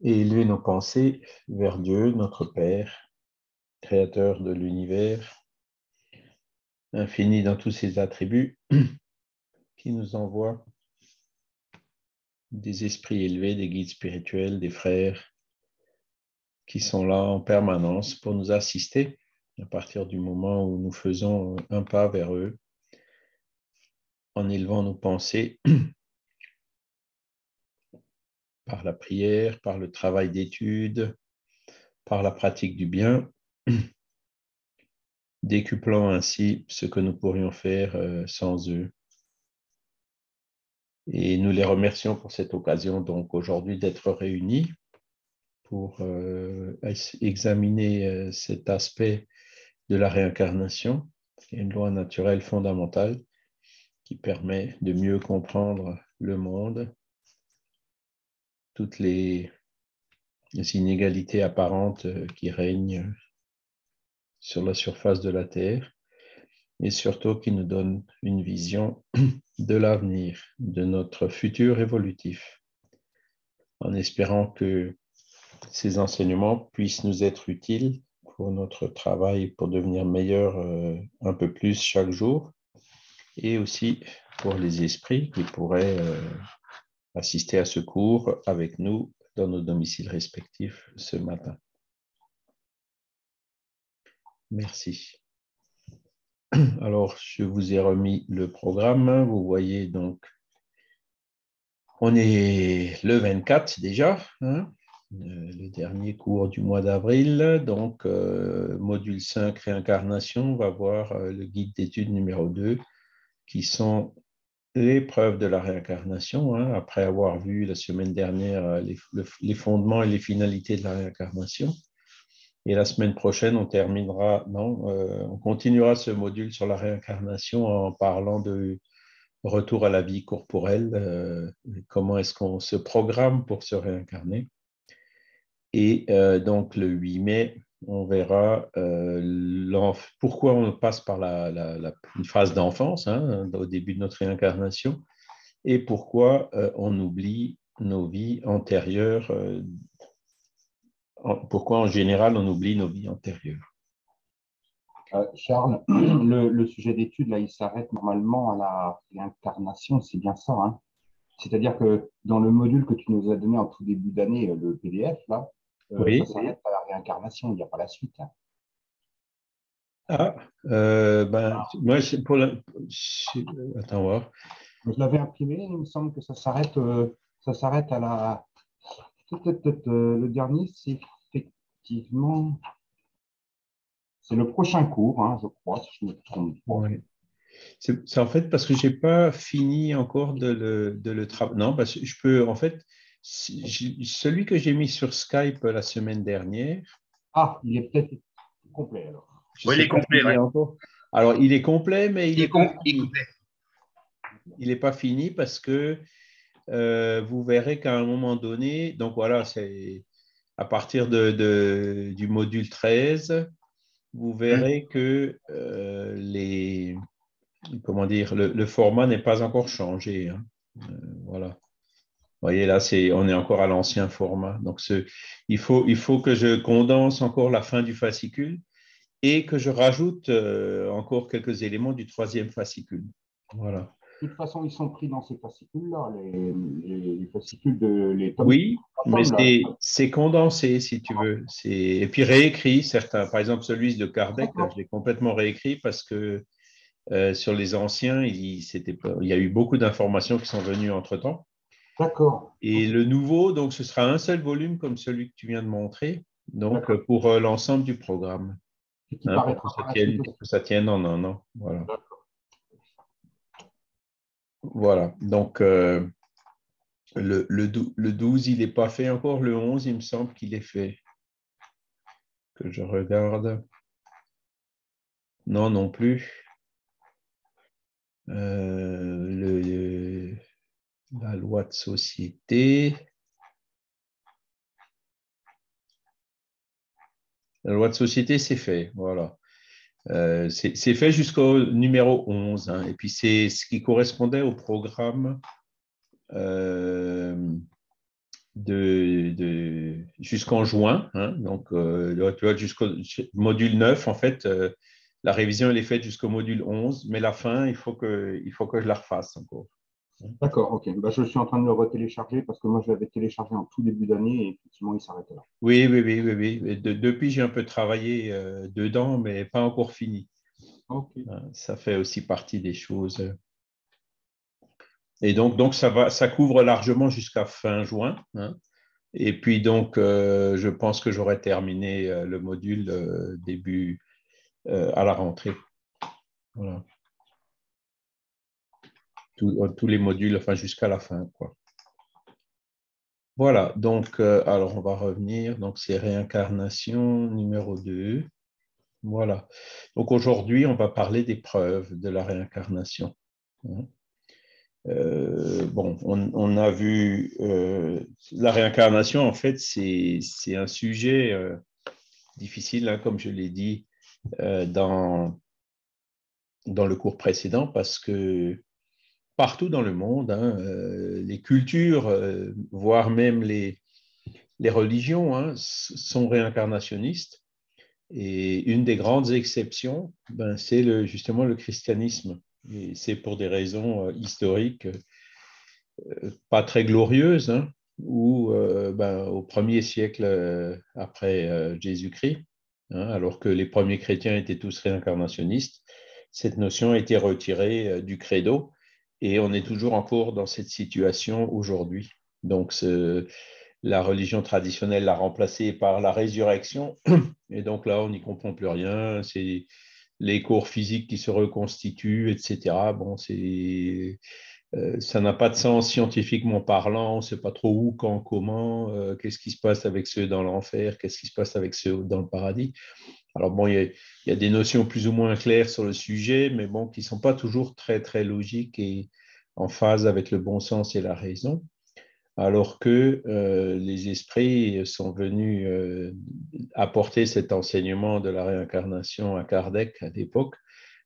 et élever nos pensées vers Dieu, notre Père, Créateur de l'univers, infini dans tous ses attributs, qui nous envoie des esprits élevés, des guides spirituels, des frères qui sont là en permanence pour nous assister à partir du moment où nous faisons un pas vers eux en élevant nos pensées par la prière, par le travail d'étude, par la pratique du bien, décuplant ainsi ce que nous pourrions faire sans eux. Et nous les remercions pour cette occasion, donc aujourd'hui, d'être réunis pour examiner cet aspect de la réincarnation, qui est une loi naturelle fondamentale qui permet de mieux comprendre le monde, toutes les inégalités apparentes qui règnent sur la surface de la Terre, et surtout qui nous donne une vision de l'avenir, de notre futur évolutif, en espérant que ces enseignements puissent nous être utiles pour notre travail, pour devenir meilleur un peu plus chaque jour, et aussi pour les esprits qui pourraient assister à ce cours avec nous dans nos domiciles respectifs ce matin. Merci. Alors, je vous ai remis le programme. Vous voyez donc, on est le 24 déjà, hein, le dernier cours du mois d'avril. Donc, module 5, réincarnation, on va voir le guide d'études numéro 2, qui sont les preuves de la réincarnation, hein, après avoir vu la semaine dernière les fondements et les finalités de la réincarnation. Et la semaine prochaine, on terminera, on continuera ce module sur la réincarnation en parlant de retour à la vie corporelle, comment est-ce qu'on se programme pour se réincarner. Et donc, le 8 mai, on verra pourquoi on passe par une phase d'enfance, hein, au début de notre réincarnation, et pourquoi on oublie nos vies antérieures, pourquoi en général on oublie nos vies antérieures. Charles, le sujet d'étude, là, il s'arrête normalement à la réincarnation, c'est bien ça, hein? C'est-à-dire que dans le module que tu nous as donné en tout début d'année, le PDF, là, ça Oui. s'arrête à la réincarnation, il n'y a pas la suite, hein. Ah, moi, attends voir. Je l'avais imprimé, il me semble que ça s'arrête à la. Le dernier, c'est effectivement. C'est le prochain cours, hein, je crois, si je ne me trompe pas. Ouais. C'est en fait parce que j'ai pas fini encore de le travailler. Non, parce que je peux, en fait, celui que j'ai mis sur Skype la semaine dernière, Ah, il est peut-être complet alors. je Oui, il sais est pas complet, s'il est ouais. encore. Alors, il est complet, mais il Il n'est est, pas il est fini. complet. Il n'est pas fini parce que vous verrez qu'à un moment donné, donc voilà, c'est à partir du module 13, vous verrez que comment dire, le format n'est pas encore changé, hein. Voilà. Vous voyez, là, on est encore à l'ancien format. Donc, il faut que je condense encore la fin du fascicule et que je rajoute encore quelques éléments du troisième fascicule. Voilà. De toute façon, ils sont pris dans ces fascicules-là, les fascicules de les tomes, Oui, mais tomes, là. c'est condensé, si tu veux. Et puis réécrit, certains. Par exemple, celui de Kardec, là, je D'accord, l'ai complètement réécrit parce que sur les anciens, il y a eu beaucoup d'informations qui sont venues entre-temps. d'accord, Et ok, le nouveau, donc, ce sera un seul volume comme celui que tu viens de montrer, donc d'accord. pour l'ensemble du programme, Et qui hein, paraîtra par la suite pour aussi. que ça tienne en un an. Voilà. D'accord. Voilà. Donc, le 12, il n'est pas fait encore. Le 11, il me semble qu'il est fait. Que je regarde. Non, non plus. La loi de société. La loi de société, c'est fait. Voilà. C'est fait jusqu'au numéro 11, hein, et puis c'est ce qui correspondait au programme jusqu'en juin. Hein, donc, tu vois, jusqu'au module 9, en fait, la révision, elle est faite jusqu'au module 11, mais la fin, il faut que je la refasse encore. D'accord, ok. Bah, je suis en train de le retélécharger parce que moi, je l'avais téléchargé en tout début d'année et effectivement, il s'arrêtait là. Oui, oui, oui, oui, oui. Et depuis, j'ai un peu travaillé dedans, mais pas encore fini. Ok. Hein, ça fait aussi partie des choses. Et donc ça couvre largement jusqu'à fin juin. Hein. Et puis donc, je pense que j'aurai terminé le module début à la rentrée. Voilà. Tous les modules, enfin jusqu'à la fin, quoi. Voilà, donc, alors on va revenir. Donc, c'est réincarnation numéro 2. Voilà. Donc, aujourd'hui, on va parler des preuves de la réincarnation. Hein. Bon, on a vu la réincarnation, en fait, c'est un sujet difficile, hein, comme je l'ai dit dans le cours précédent, parce que partout dans le monde, hein, les cultures, voire même les religions, hein, sont réincarnationnistes. Et une des grandes exceptions, ben, c'est justement le christianisme. Et c'est pour des raisons historiques pas très glorieuses, hein, où ben, au 1er siècle après Jésus-Christ, hein, alors que les premiers chrétiens étaient tous réincarnationnistes, cette notion a été retirée du credo et on est toujours encore dans cette situation aujourd'hui. Donc, la religion traditionnelle l'a remplacée par la résurrection et donc là, on n'y comprend plus rien. C'est les corps physiques qui se reconstituent, etc. Bon, ça n'a pas de sens scientifiquement parlant, on ne sait pas trop où, quand, comment, qu'est-ce qui se passe avec ceux dans l'enfer, qu'est-ce qui se passe avec ceux dans le paradis. Alors bon, il y a des notions plus ou moins claires sur le sujet, mais bon, qui ne sont pas toujours très, très logiques et en phase avec le bon sens et la raison, alors que les esprits sont venus apporter cet enseignement de la réincarnation à Kardec à l'époque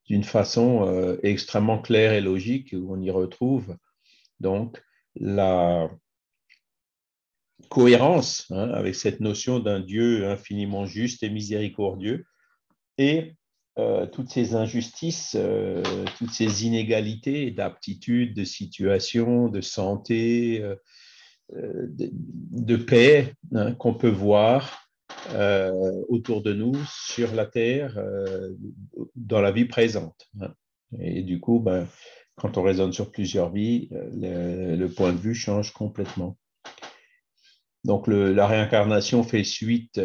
d'une façon extrêmement claire et logique, où on y retrouve donc la cohérence, hein, avec cette notion d'un Dieu infiniment juste et miséricordieux et toutes ces injustices, toutes ces inégalités d'aptitude, de situation, de santé, de paix, hein, qu'on peut voir autour de nous sur la Terre dans la vie présente. Hein. Et du coup, ben, quand on raisonne sur plusieurs vies, le point de vue change complètement. Donc, la réincarnation fait suite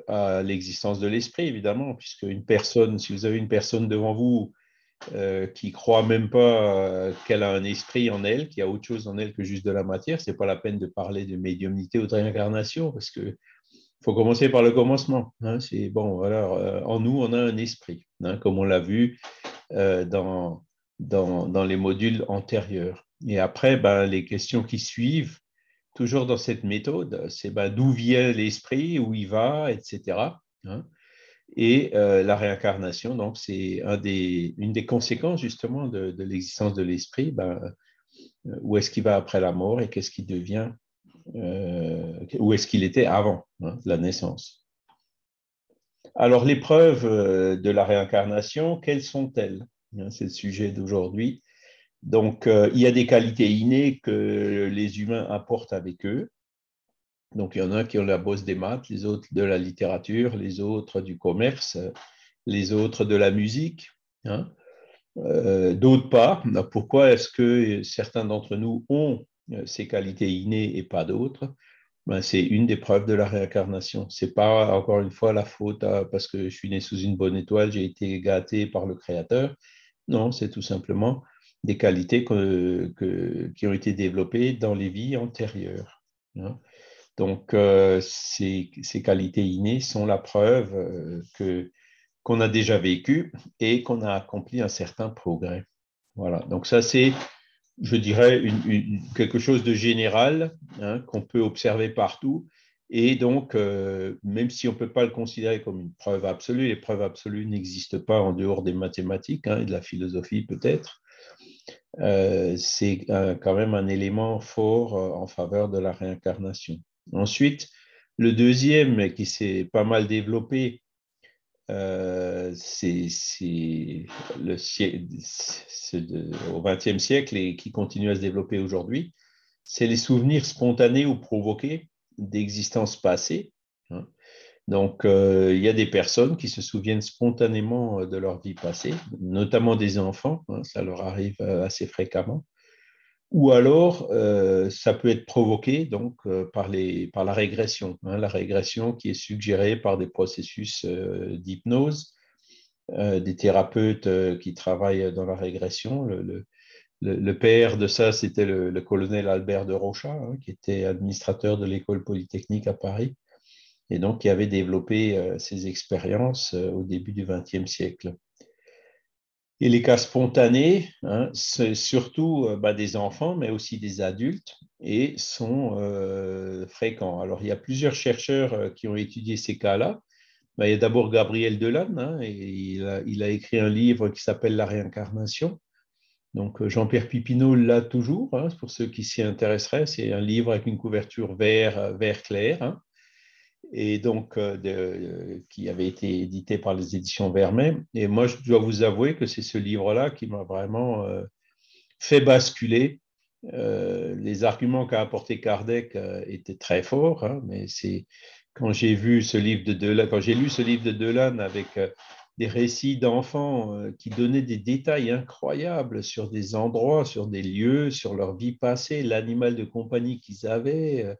à l'existence de l'esprit, évidemment, puisque une personne, si vous avez une personne devant vous qui croit même pas qu'elle a un esprit en elle, qu'il y a autre chose en elle que juste de la matière, c'est pas la peine de parler de médiumnité ou de réincarnation, parce que faut commencer par le commencement. Hein. C'est bon, alors en nous, on a un esprit, hein, comme on l'a vu dans les modules antérieurs. Et après, ben, les questions qui suivent, toujours dans cette méthode, c'est ben, d'où vient l'esprit, où il va, etc. Hein. Et la réincarnation, donc, c'est une des conséquences justement de l'existence de l'esprit. Ben, où est-ce qu'il va après la mort et qu'est-ce qu'il devient, où est-ce qu'il était avant, hein, la naissance. Alors, les preuves de la réincarnation, quelles sont-elles? C'est le sujet d'aujourd'hui. Donc, il y a des qualités innées que les humains apportent avec eux. Donc, il y en a qui ont la bosse des maths, les autres de la littérature, les autres du commerce, les autres de la musique, hein. D'autres pas. Pourquoi est-ce que certains d'entre nous ont ces qualités innées et pas d'autres? Ben, c'est une des preuves de la réincarnation. C'est pas, encore une fois, la faute parce que je suis né sous une bonne étoile, j'ai été gâté par le Créateur. Non, c'est tout simplement des qualités qui ont été développées dans les vies antérieures. Hein. Donc, ces qualités innées sont la preuve qu'on a déjà vécu et qu'on a accompli un certain progrès. Voilà. Donc, ça, c'est, je dirais, quelque chose de général, hein, qu'on peut observer partout. Et donc, même si on ne peut pas le considérer comme une preuve absolue, les preuves absolues n'existent pas en dehors des mathématiques, hein, et de la philosophie peut-être. c'est quand même un élément fort en faveur de la réincarnation. Ensuite, le deuxième qui s'est pas mal développé, c'est au XXe siècle et qui continue à se développer aujourd'hui, c'est les souvenirs spontanés ou provoqués d'existences passées. Hein. Donc, il y a des personnes qui se souviennent spontanément de leur vie passée, notamment des enfants, hein, ça leur arrive assez fréquemment. Ou alors, ça peut être provoqué donc, par la régression, hein, la régression qui est suggérée par des processus d'hypnose, des thérapeutes qui travaillent dans la régression. Le père de ça, c'était le colonel Albert de Rocha, hein, qui était administrateur de l'école polytechnique à Paris, et donc qui avait développé ces expériences au début du XXe siècle. Et les cas spontanés, hein, c'est surtout des enfants, mais aussi des adultes, et sont fréquents. Alors, il y a plusieurs chercheurs qui ont étudié ces cas-là. Il y a d'abord Gabriel Delanne, hein, et il a écrit un livre qui s'appelle La réincarnation. Donc, Jean-Pierre Pipineau l'a toujours, hein, pour ceux qui s'y intéresseraient. C'est un livre avec une couverture vert clair, hein, et donc qui avait été édité par les éditions Vermet. Et moi, je dois vous avouer que c'est ce livre-là qui m'a vraiment fait basculer. Les arguments qu'a apporté Kardec étaient très forts, hein, mais c'est quand j'ai vu ce livre de Delanne, quand j'ai lu ce livre de Delanne avec des récits d'enfants qui donnaient des détails incroyables sur des endroits, sur des lieux, sur leur vie passée, l'animal de compagnie qu'ils avaient.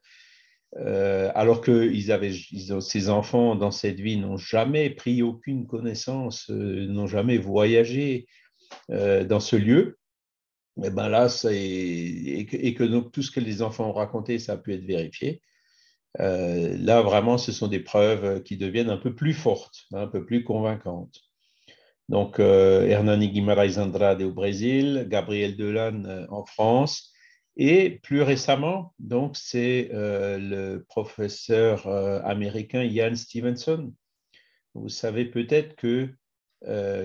Alors que ces enfants dans cette vie n'ont jamais pris aucune connaissance, n'ont jamais voyagé dans ce lieu, et ben là, et que donc tout ce que les enfants ont raconté, ça a pu être vérifié. Là, vraiment, ce sont des preuves qui deviennent un peu plus fortes, un peu plus convaincantes. Donc, Hernani Guimarães Andrade au Brésil, Gabriel Delanne en France, et plus récemment, donc, c'est le professeur américain Ian Stevenson. Vous savez peut-être que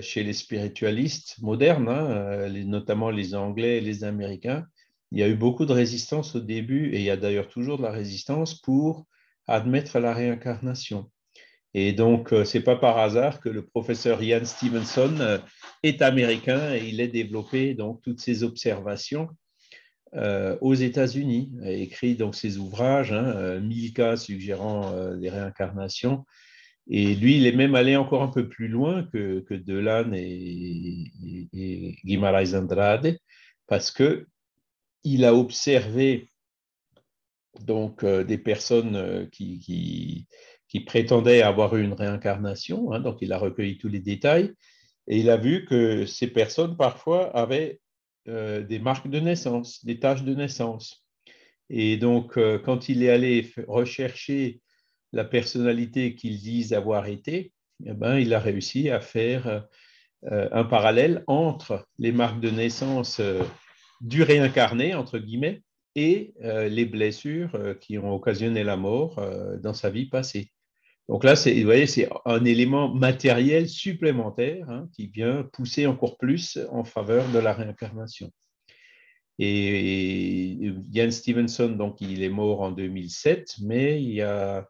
chez les spiritualistes modernes, hein, notamment les Anglais et les Américains, il y a eu beaucoup de résistance au début, et il y a d'ailleurs toujours de la résistance pour admettre la réincarnation. Et donc, ce n'est pas par hasard que le professeur Ian Stevenson est américain et il a développé donc toutes ces observations aux États-Unis. Il a écrit donc ses ouvrages, hein, 1000 cas suggérant des réincarnations. Et lui, il est même allé encore un peu plus loin que Delanne et Guimarães Andrade, parce qu'il a observé donc des personnes qui prétendaient avoir eu une réincarnation, hein, donc il a recueilli tous les détails, et il a vu que ces personnes parfois avaient des marques de naissance, des taches de naissance. Et donc, quand il est allé rechercher la personnalité qu'ils disent avoir été, eh ben, il a réussi à faire un parallèle entre les marques de naissance du réincarné, entre guillemets, et les blessures qui ont occasionné la mort dans sa vie passée. Donc là, vous voyez, c'est un élément matériel supplémentaire, hein, qui vient pousser encore plus en faveur de la réincarnation. Et Ian Stevenson, donc, il est mort en 2007, mais il y a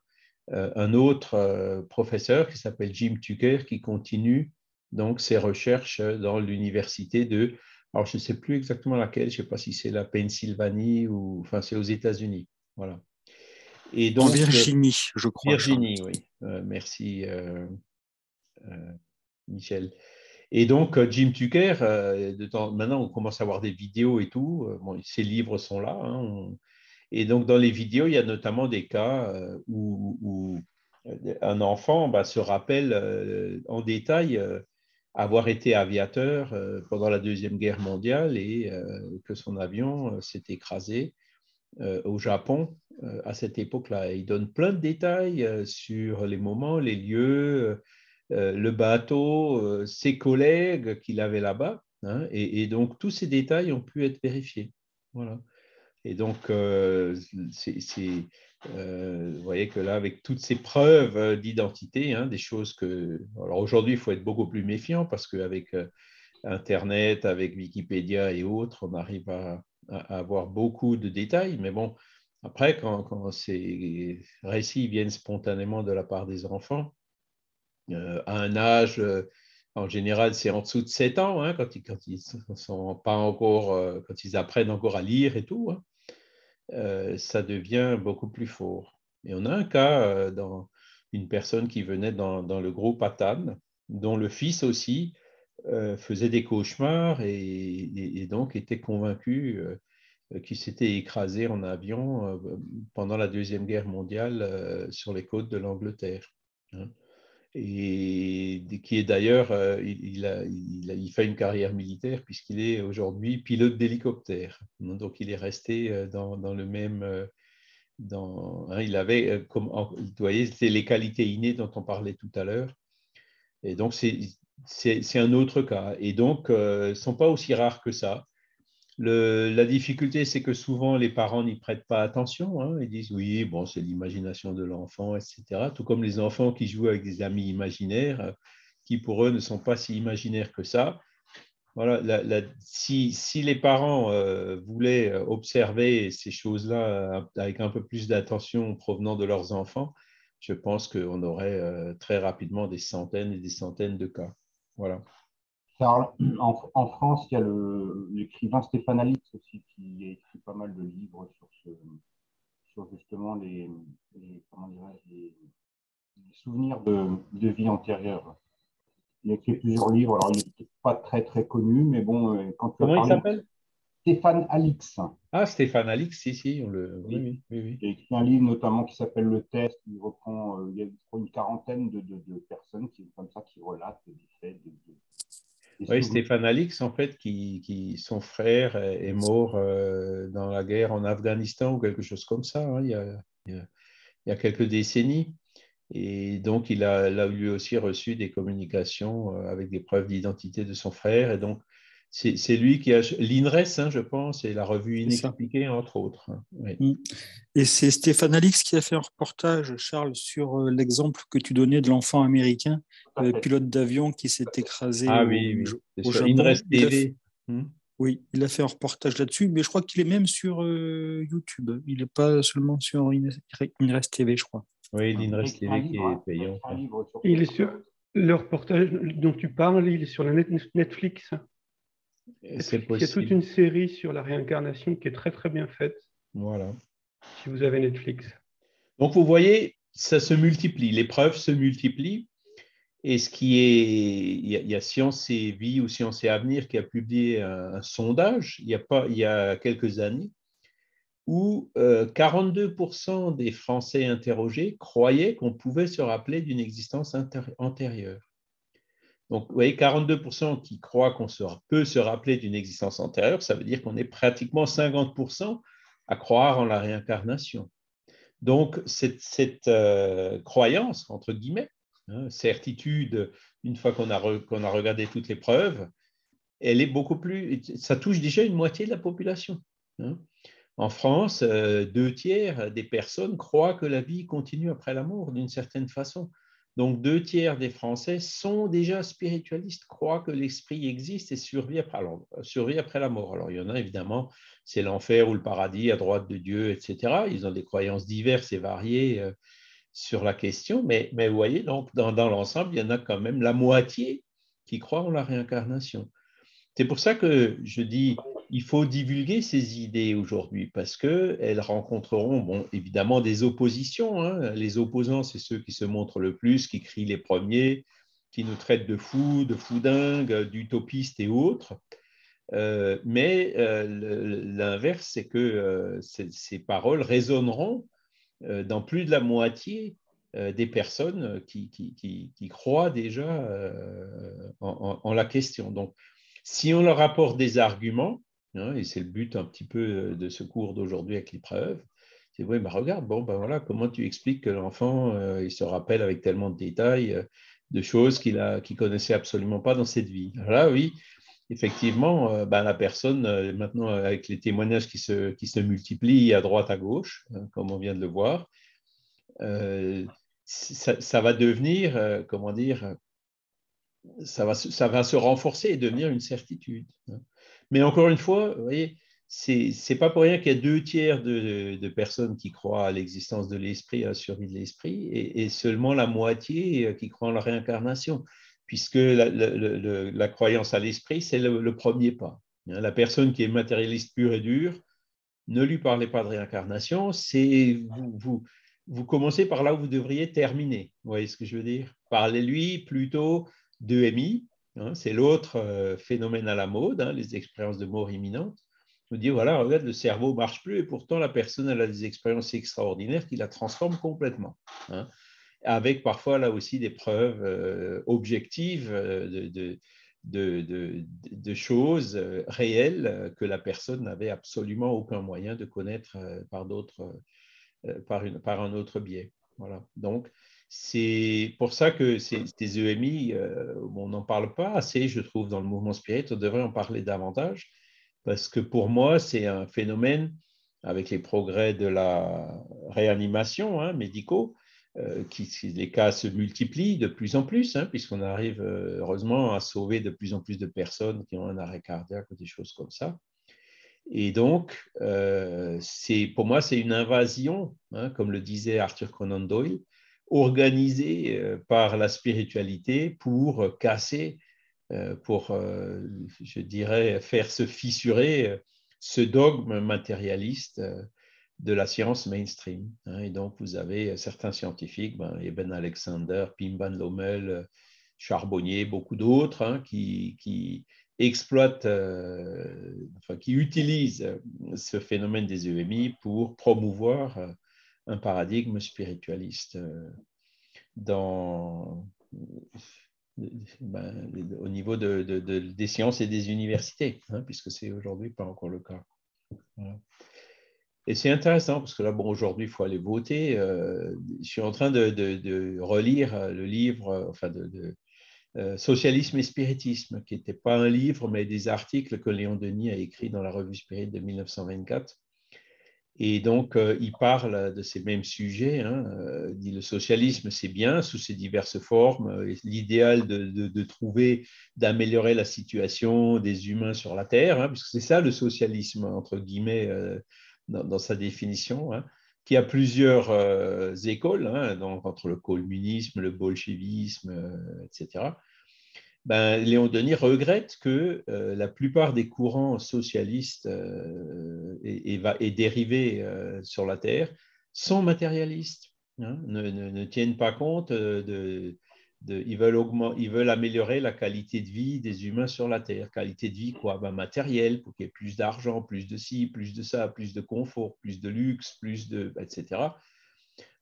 un autre professeur qui s'appelle Jim Tucker qui continue donc ses recherches dans l'université de, alors je ne sais plus exactement laquelle, je ne sais pas si c'est la Pennsylvanie ou, enfin c'est aux États-Unis, voilà. Et En donc Virginie, je crois, Charles. Virginie, oui, merci Michel. Et donc Jim Tucker, maintenant on commence à voir des vidéos et tout, bon, ses livres sont là, hein, et donc, dans les vidéos, il y a notamment des cas où un enfant se rappelle en détail avoir été aviateur pendant la Deuxième Guerre mondiale et que son avion s'est écrasé au Japon à cette époque-là. Il donne plein de détails sur les moments, les lieux, le bateau, ses collègues qu'il avait là-bas. Hein, et donc, tous ces détails ont pu être vérifiés. Voilà. Et donc, vous voyez que là, avec toutes ces preuves d'identité, hein, des choses que… Alors aujourd'hui, il faut être beaucoup plus méfiant parce qu'avec Internet, avec Wikipédia et autres, on arrive à avoir beaucoup de détails. Mais bon, après, quand ces récits viennent spontanément de la part des enfants, à un âge, en général, c'est en dessous de 7 ans, hein, quand ils sont pas encore, quand ils apprennent encore à lire et tout, hein, ça devient beaucoup plus fort. Et on a un cas dans une personne qui venait dans le groupe Atan, dont le fils aussi faisait des cauchemars et donc était convaincu qu'il s'était écrasé en avion pendant la Deuxième Guerre mondiale sur les côtes de l'Angleterre, hein. Et qui est d'ailleurs, il fait une carrière militaire puisqu'il est aujourd'hui pilote d'hélicoptère. Donc il est resté dans le même, hein, il avait, vous voyez, c'est les qualités innées dont on parlait tout à l'heure. Et donc c'est un autre cas. Et donc, ne sont pas aussi rares que ça. La difficulté, c'est que souvent, les parents n'y prêtent pas attention, hein. Ils disent, oui, bon, c'est l'imagination de l'enfant, etc. Tout comme les enfants qui jouent avec des amis imaginaires, qui pour eux ne sont pas si imaginaires que ça. Voilà, si les parents voulaient observer ces choses-là avec un peu plus d'attention provenant de leurs enfants, je pense qu'on aurait très rapidement des centaines et des centaines de cas. Voilà. Charles, en France, il y a l'écrivain Stéphane Alix aussi qui a écrit pas mal de livres sur justement les souvenirs de vie antérieure. Il a écrit plusieurs livres, alors il n'est peut-être pas très très connu, mais bon, quand tu as Comment il parlé de s'appelle? Stéphane Alix, Ah, Stéphane Alix, si, oui, oui, oui, oui, oui. il a écrit un livre notamment qui s'appelle Le Test, il reprend, il y a une quarantaine de personnes comme ça qui relatent des faits, des Oui, souvenirs. Stéphane Alix, en fait, son frère est mort dans la guerre en Afghanistan ou quelque chose comme ça, hein, il y a quelques décennies. Et donc, il a lui aussi reçu des communications avec des preuves d'identité de son frère. Et donc, c'est lui qui a l'INRES, hein, je pense, et la revue C'est ça. Inexpliquée, entre autres, hein. Oui. Mm. Et c'est Stéphane Alix qui a fait un reportage, Charles, sur l'exemple que tu donnais de l'enfant américain, Tout à fait. pilote d'avion qui s'est écrasé Ah oui, oui, c'est au sur Japon. INRES TV. Hmm. Oui, il a fait un reportage là-dessus, mais je crois qu'il est même sur YouTube. Il n'est pas seulement sur Inres TV, je crois. Oui, Il a l'INRES écrit un TV qui livre, est hein. Il a payant. écrit un livre sur Il est sur le reportage dont tu parles, il est sur la Netflix. C'est Il y a toute possible. une série sur la réincarnation qui est très très bien faite, Voilà. si vous avez Netflix. Donc, vous voyez, ça se multiplie, les preuves se multiplient. Et il y a Science et Vie ou Science et Avenir qui a publié un sondage il y a quelques années où 42% des Français interrogés croyaient qu'on pouvait se rappeler d'une existence antérieure. Donc, vous voyez, 42% qui croient qu'on peut se rappeler d'une existence antérieure, ça veut dire qu'on est pratiquement 50% à croire en la réincarnation. Donc, cette croyance, entre guillemets, hein, certitude, une fois qu'on a regardé toutes les preuves, elle est beaucoup plus. Ça touche déjà une moitié de la population, hein. En France, 2 tiers des personnes croient que la vie continue après la mort d'une certaine façon. Donc, 2 tiers des Français sont déjà spiritualistes, croient que l'esprit existe et survit après la mort. Alors, il y en a évidemment, c'est l'enfer ou le paradis à droite de Dieu, etc. Ils ont des croyances diverses et variées sur la question, mais vous voyez, donc, dans l'ensemble, il y en a quand même la moitié qui croient en la réincarnation. C'est pour ça que je dis il faut divulguer ces idées aujourd'hui parce qu'elles rencontreront, bon, évidemment, des oppositions, hein. Les opposants, c'est ceux qui se montrent le plus, qui crient les premiers, qui nous traitent de fous, de foudingues, d'utopistes et autres. Mais l'inverse, c'est que ces paroles résonneront dans plus de la moitié des personnes qui croient déjà en la question. Donc, si on leur apporte des arguments, hein, et c'est le but un petit peu de ce cours d'aujourd'hui avec les preuves, c'est oui, ben regarde, bon, ben voilà, comment tu expliques que l'enfant, il se rappelle avec tellement de détails de choses qu'il ne connaissait absolument pas dans cette vie. Alors là, oui, effectivement, ben, la personne, maintenant, avec les témoignages qui se multiplient à droite, à gauche, hein, comme on vient de le voir, ça va devenir, comment dire, ça va se renforcer et devenir une certitude. Mais encore une fois, vous voyez, c'est pas pour rien qu'il y a 2 tiers de personnes qui croient à l'existence de l'esprit, à la survie de l'esprit, et seulement la moitié qui croient en la réincarnation, puisque la croyance à l'esprit, c'est le premier pas. La personne qui est matérialiste pure et dure, ne lui parlez pas de réincarnation, c'est vous commencez par là où vous devriez terminer. Vous voyez ce que je veux dire? Parlez-lui plutôt d'EMI, c'est l'autre phénomène à la mode, les expériences de mort imminente. Vous dites, voilà, regarde, le cerveau ne marche plus et pourtant la personne elle a des expériences extraordinaires qui la transforment complètement. Avec parfois là aussi des preuves objectives de choses réelles que la personne n'avait absolument aucun moyen de connaître par un autre biais. Voilà. Donc, c'est pour ça que ces EMI, on n'en parle pas assez, je trouve, dans le mouvement spirit. On devrait en parler davantage parce que pour moi, c'est un phénomène avec les progrès de la réanimation médicaux, les cas se multiplient de plus en plus, puisqu'on arrive heureusement à sauver de plus en plus de personnes qui ont un arrêt cardiaque ou des choses comme ça. Et donc, pour moi, c'est une invasion, comme le disait Arthur Conan Doyle, organisée par la spiritualité pour casser, je dirais, faire se fissurer ce dogme matérialiste de la science mainstream. Et donc, vous avez certains scientifiques, Eben Alexander, Pim Van Lommel, Charbonnier, beaucoup d'autres, qui exploitent, qui utilisent ce phénomène des EMI pour promouvoir un paradigme spiritualiste au niveau des sciences et des universités, puisque c'est aujourd'hui pas encore le cas. Voilà. Et c'est intéressant parce que là, aujourd'hui, il faut aller voter. Je suis en train de relire le livre, Socialisme et spiritisme, qui n'était pas un livre, mais des articles que Léon Denis a écrits dans la revue Spirit de 1924. Et donc, il parle de ces mêmes sujets. Il dit le socialisme, c'est bien sous ses diverses formes. L'idéal de trouver, d'améliorer la situation des humains sur la Terre, puisque c'est ça le socialisme, entre guillemets, dans sa définition, qui a plusieurs écoles, donc entre le communisme, le bolchevisme, etc. Léon Denis regrette que la plupart des courants socialistes et dérivés sur la Terre sont matérialistes, ne tiennent pas compte ils veulent améliorer la qualité de vie des humains sur la Terre. Qualité de vie quoi? Matérielle, pour qu'il y ait plus d'argent, plus de ci, plus de ça, plus de confort, plus de luxe, etc.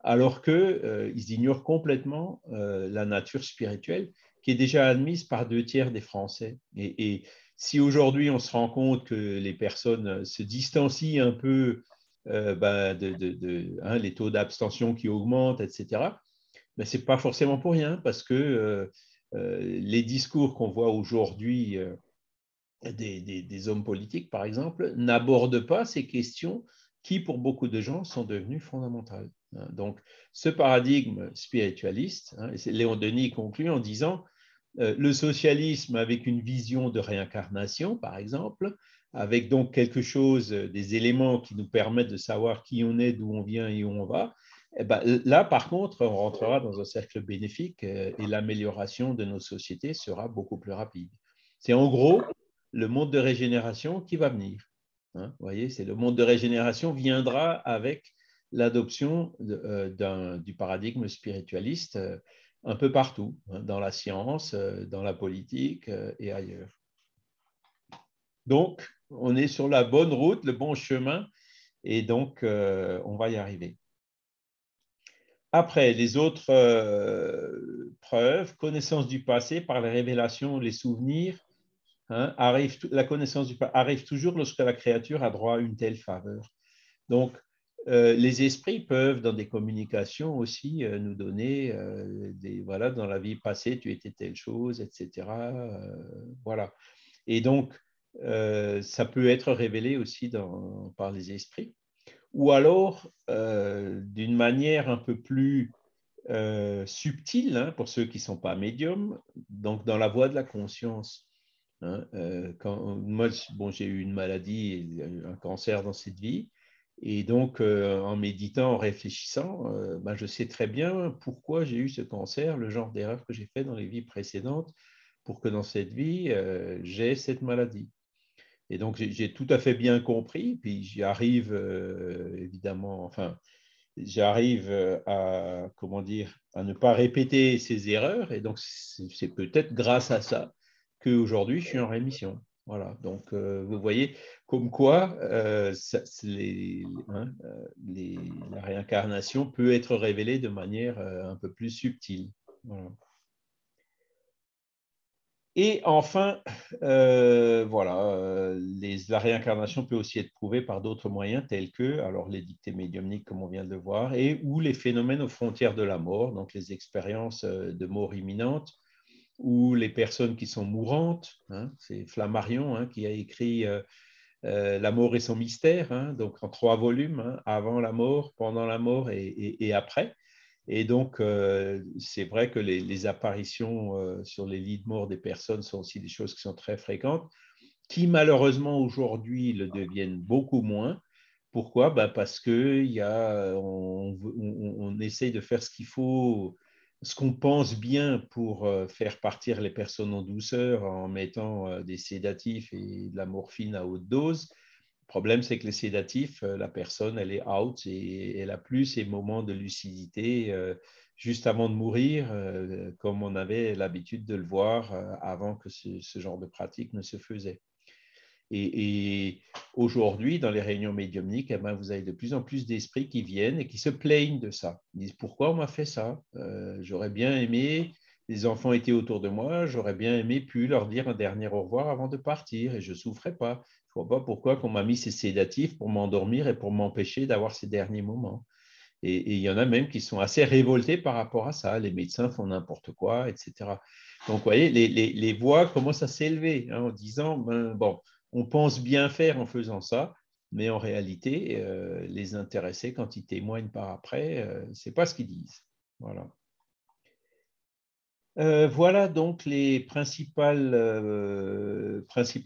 Alors qu'ils ignorent complètement la nature spirituelle qui est déjà admise par 2 tiers des Français. Et si aujourd'hui on se rend compte que les personnes se distancient un peu les taux d'abstention qui augmentent, etc., ce n'est pas forcément pour rien, parce que les discours qu'on voit aujourd'hui des hommes politiques, par exemple, n'abordent pas ces questions qui, pour beaucoup de gens, sont devenues fondamentales. Donc, ce paradigme spiritualiste, Léon Denis conclut en disant le socialisme avec une vision de réincarnation, par exemple, avec donc quelque chose, des éléments qui nous permettent de savoir qui on est, d'où on vient et où on va, là, par contre, on rentrera dans un cercle bénéfique et l'amélioration de nos sociétés sera beaucoup plus rapide. C'est en gros le monde de régénération qui va venir. Vous voyez, c'est le monde de régénération viendra avec l'adoption du paradigme spiritualiste un peu partout, dans la science, dans la politique et ailleurs. Donc, on est sur la bonne route, le bon chemin, et donc on va y arriver. Après, les autres preuves, connaissance du passé par les révélations, les souvenirs, la connaissance du passé arrive toujours lorsque la créature a droit à une telle faveur. Donc, les esprits peuvent, dans des communications aussi, nous donner voilà, dans la vie passée, tu étais telle chose, etc. Voilà. Et donc, ça peut être révélé aussi par les esprits. Ou alors, d'une manière un peu plus subtil pour ceux qui ne sont pas médiums, donc dans la voie de la conscience. Moi, bon, j'ai eu une maladie, un cancer dans cette vie, et donc en méditant, en réfléchissant, je sais très bien pourquoi j'ai eu ce cancer, le genre d'erreur que j'ai fait dans les vies précédentes, pour que dans cette vie, j'ai cette maladie. Et donc, j'ai tout à fait bien compris, puis j'y arrive évidemment, enfin, j'arrive à, comment dire, à ne pas répéter ces erreurs. Et donc, c'est peut-être grâce à ça qu'aujourd'hui, je suis en rémission. Voilà. Donc, vous voyez, comme quoi la réincarnation peut être révélée de manière un peu plus subtile. Voilà. Et enfin, la réincarnation peut aussi être prouvée par d'autres moyens tels que alors, les dictées médiumniques, comme on vient de le voir, et ou les phénomènes aux frontières de la mort, donc les expériences de mort imminente, ou les personnes qui sont mourantes. C'est Flammarion qui a écrit La mort et son mystère, donc en 3 volumes, avant la mort, pendant la mort et après. Et donc, c'est vrai que les apparitions sur les lits de mort des personnes sont aussi des choses qui sont très fréquentes, qui malheureusement aujourd'hui le deviennent beaucoup moins. Pourquoi? Parce qu'on essaye de faire ce qu'il faut, ce qu'on pense bien pour faire partir les personnes en douceur en mettant des sédatifs et de la morphine à haute dose. Le problème, c'est que les sédatifs, la personne, elle est out et elle n'a plus ses moments de lucidité juste avant de mourir, comme on avait l'habitude de le voir avant que ce genre de pratique ne se faisait. Et aujourd'hui, dans les réunions médiumniques, vous avez de plus en plus d'esprits qui viennent et qui se plaignent de ça. Ils disent, pourquoi on m'a fait ça? J'aurais bien aimé, les enfants étaient autour de moi, j'aurais bien aimé pu leur dire un dernier au revoir avant de partir et je ne souffrais pas. Je ne vois pas pourquoi on m'a mis ces sédatifs pour m'endormir et pour m'empêcher d'avoir ces derniers moments. Et il y en a même qui sont assez révoltés par rapport à ça. Les médecins font n'importe quoi, etc. Donc, vous voyez, les voix commencent à s'élever en disant, bon, on pense bien faire en faisant ça, mais en réalité, les intéressés, quand ils témoignent par après, ce n'est pas ce qu'ils disent. Voilà. Voilà donc les principaux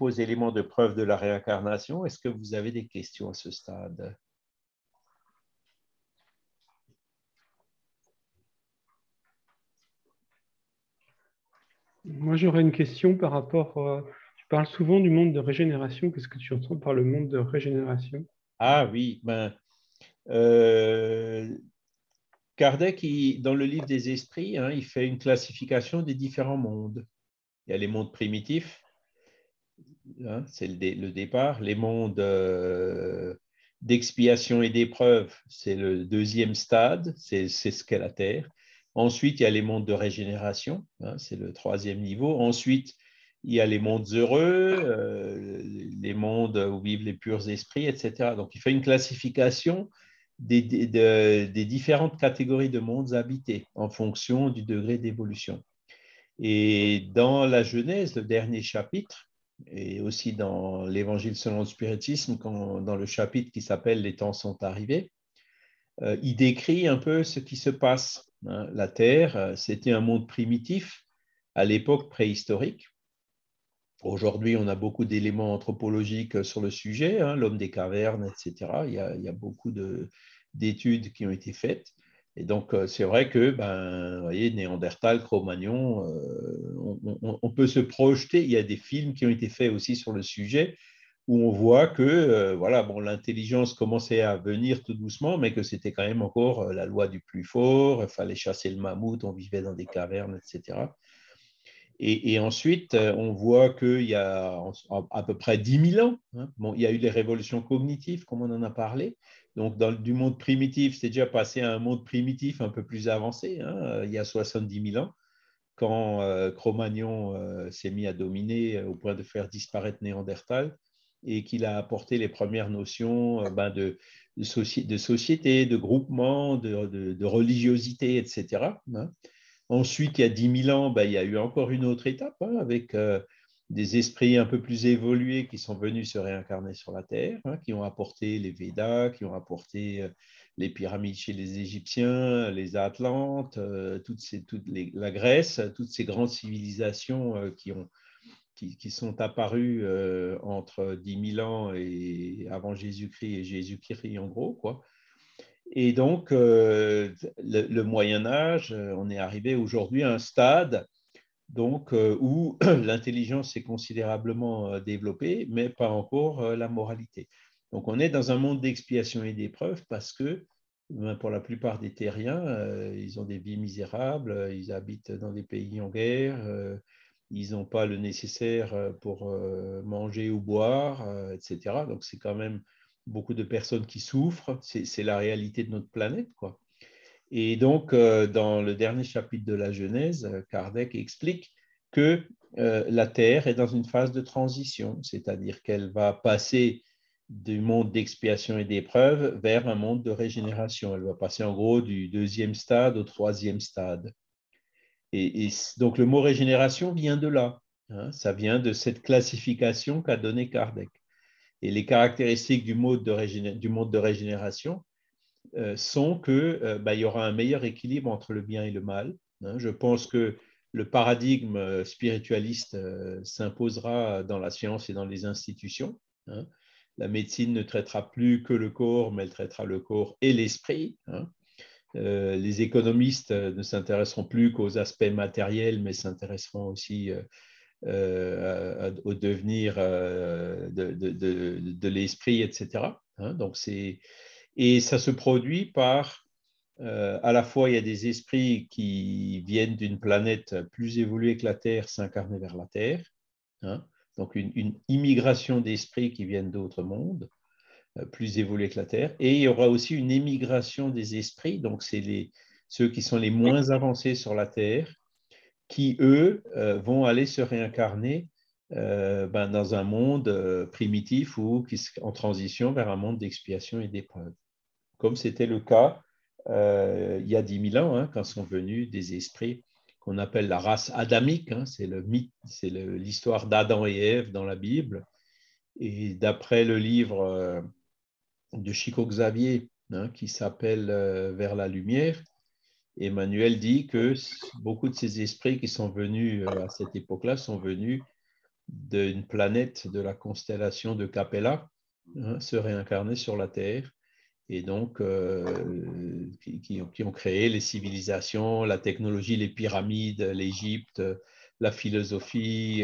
éléments de preuve de la réincarnation. Est-ce que vous avez des questions à ce stade? Moi, j'aurais une question par rapport. Tu parles souvent du monde de régénération. Qu'est-ce que tu entends par le monde de régénération? Ah oui, Kardec, dans le livre des esprits, il fait une classification des différents mondes. Il y a les mondes primitifs, c'est le départ. Les mondes d'expiation et d'épreuve, c'est le deuxième stade, c'est ce qu'est la Terre. Ensuite, il y a les mondes de régénération, c'est le troisième niveau. Ensuite, il y a les mondes heureux, les mondes où vivent les purs esprits, etc. Donc, il fait une classification des différentes catégories de mondes habités en fonction du degré d'évolution. Et dans la Genèse, le dernier chapitre, et aussi dans l'Évangile selon le spiritisme, dans le chapitre qui s'appelle Les temps sont arrivés, il décrit un peu ce qui se passe. La Terre, c'était un monde primitif à l'époque préhistorique. Aujourd'hui, on a beaucoup d'éléments anthropologiques sur le sujet, l'homme des cavernes, etc. Il y a beaucoup d'études qui ont été faites. Et donc, c'est vrai que, vous voyez, Néandertal, Cro-Magnon, on peut se projeter. Il y a des films qui ont été faits aussi sur le sujet où on voit que l'intelligence commençait à venir tout doucement, mais que c'était quand même encore la loi du plus fort. Il fallait chasser le mammouth, on vivait dans des cavernes, etc. Et ensuite, on voit qu'il y a à peu près 10 000 ans, il y a eu les révolutions cognitives, comme on en a parlé. Donc, du monde primitif, c'est déjà passé à un monde primitif un peu plus avancé, il y a 70 000 ans, quand Cro-Magnon s'est mis à dominer au point de faire disparaître Néandertal et qu'il a apporté les premières notions de société, de groupement, de religiosité, etc. Ensuite, il y a 10 000 ans, il y a eu encore une autre étape avec des esprits un peu plus évolués qui sont venus se réincarner sur la Terre, qui ont apporté les Védas, qui ont apporté les pyramides chez les Égyptiens, les Atlantes, la Grèce, toutes ces grandes civilisations qui sont apparues entre 10 000 ans et avant Jésus-Christ et Jésus-Christ, en gros, quoi. Et donc, le Moyen Âge, on est arrivé aujourd'hui à un stade donc, où l'intelligence est considérablement développée, mais pas encore la moralité. Donc, on est dans un monde d'expiation et d'épreuve parce que, pour la plupart des terriens, ils ont des vies misérables, ils habitent dans des pays en guerre, ils n'ont pas le nécessaire pour manger ou boire, etc. Donc, c'est quand même beaucoup de personnes qui souffrent. C'est la réalité de notre planète, quoi. Et donc, dans le dernier chapitre de la Genèse, Kardec explique que la Terre est dans une phase de transition, c'est-à-dire qu'elle va passer du monde d'expiation et d'épreuve vers un monde de régénération. Elle va passer en gros du 2e stade au 3e stade. Et donc, le mot régénération vient de là. Hein, ça vient de cette classification qu'a donnée Kardec. Et les caractéristiques du monde de régénération, sont que il y aura un meilleur équilibre entre le bien et le mal. Hein. Je pense que le paradigme spiritualiste s'imposera dans la science et dans les institutions. Hein. La médecine ne traitera plus que le corps, mais elle traitera le corps et l'esprit. Hein. Les économistes ne s'intéresseront plus qu'aux aspects matériels, mais s'intéresseront aussi au devenir de l'esprit, etc. Hein. Donc, et ça se produit par, à la fois, il y a des esprits qui viennent d'une planète plus évoluée que la Terre, s'incarner vers la Terre. Hein, donc, une immigration d'esprits qui viennent d'autres mondes, plus évolués que la Terre. Et il y aura aussi une émigration des esprits, donc c'est ceux qui sont les moins avancés sur la Terre, qui, eux, vont aller se réincarner dans un monde primitif ou en transition vers un monde d'expiation et d'épreuve. Comme c'était le cas il y a 10 000 ans, hein, quand sont venus des esprits qu'on appelle la race adamique. Hein, c'est le mythe, c'est l'histoire d'Adam et Ève dans la Bible. Et d'après le livre de Chico Xavier, hein, qui s'appelle Vers la lumière, Emmanuel dit que beaucoup de ces esprits qui sont venus à cette époque-là sont venus d'une planète de la constellation de Capella, hein, se réincarner sur la Terre, et donc qui ont créé les civilisations, la technologie, les pyramides, l'Égypte, la philosophie,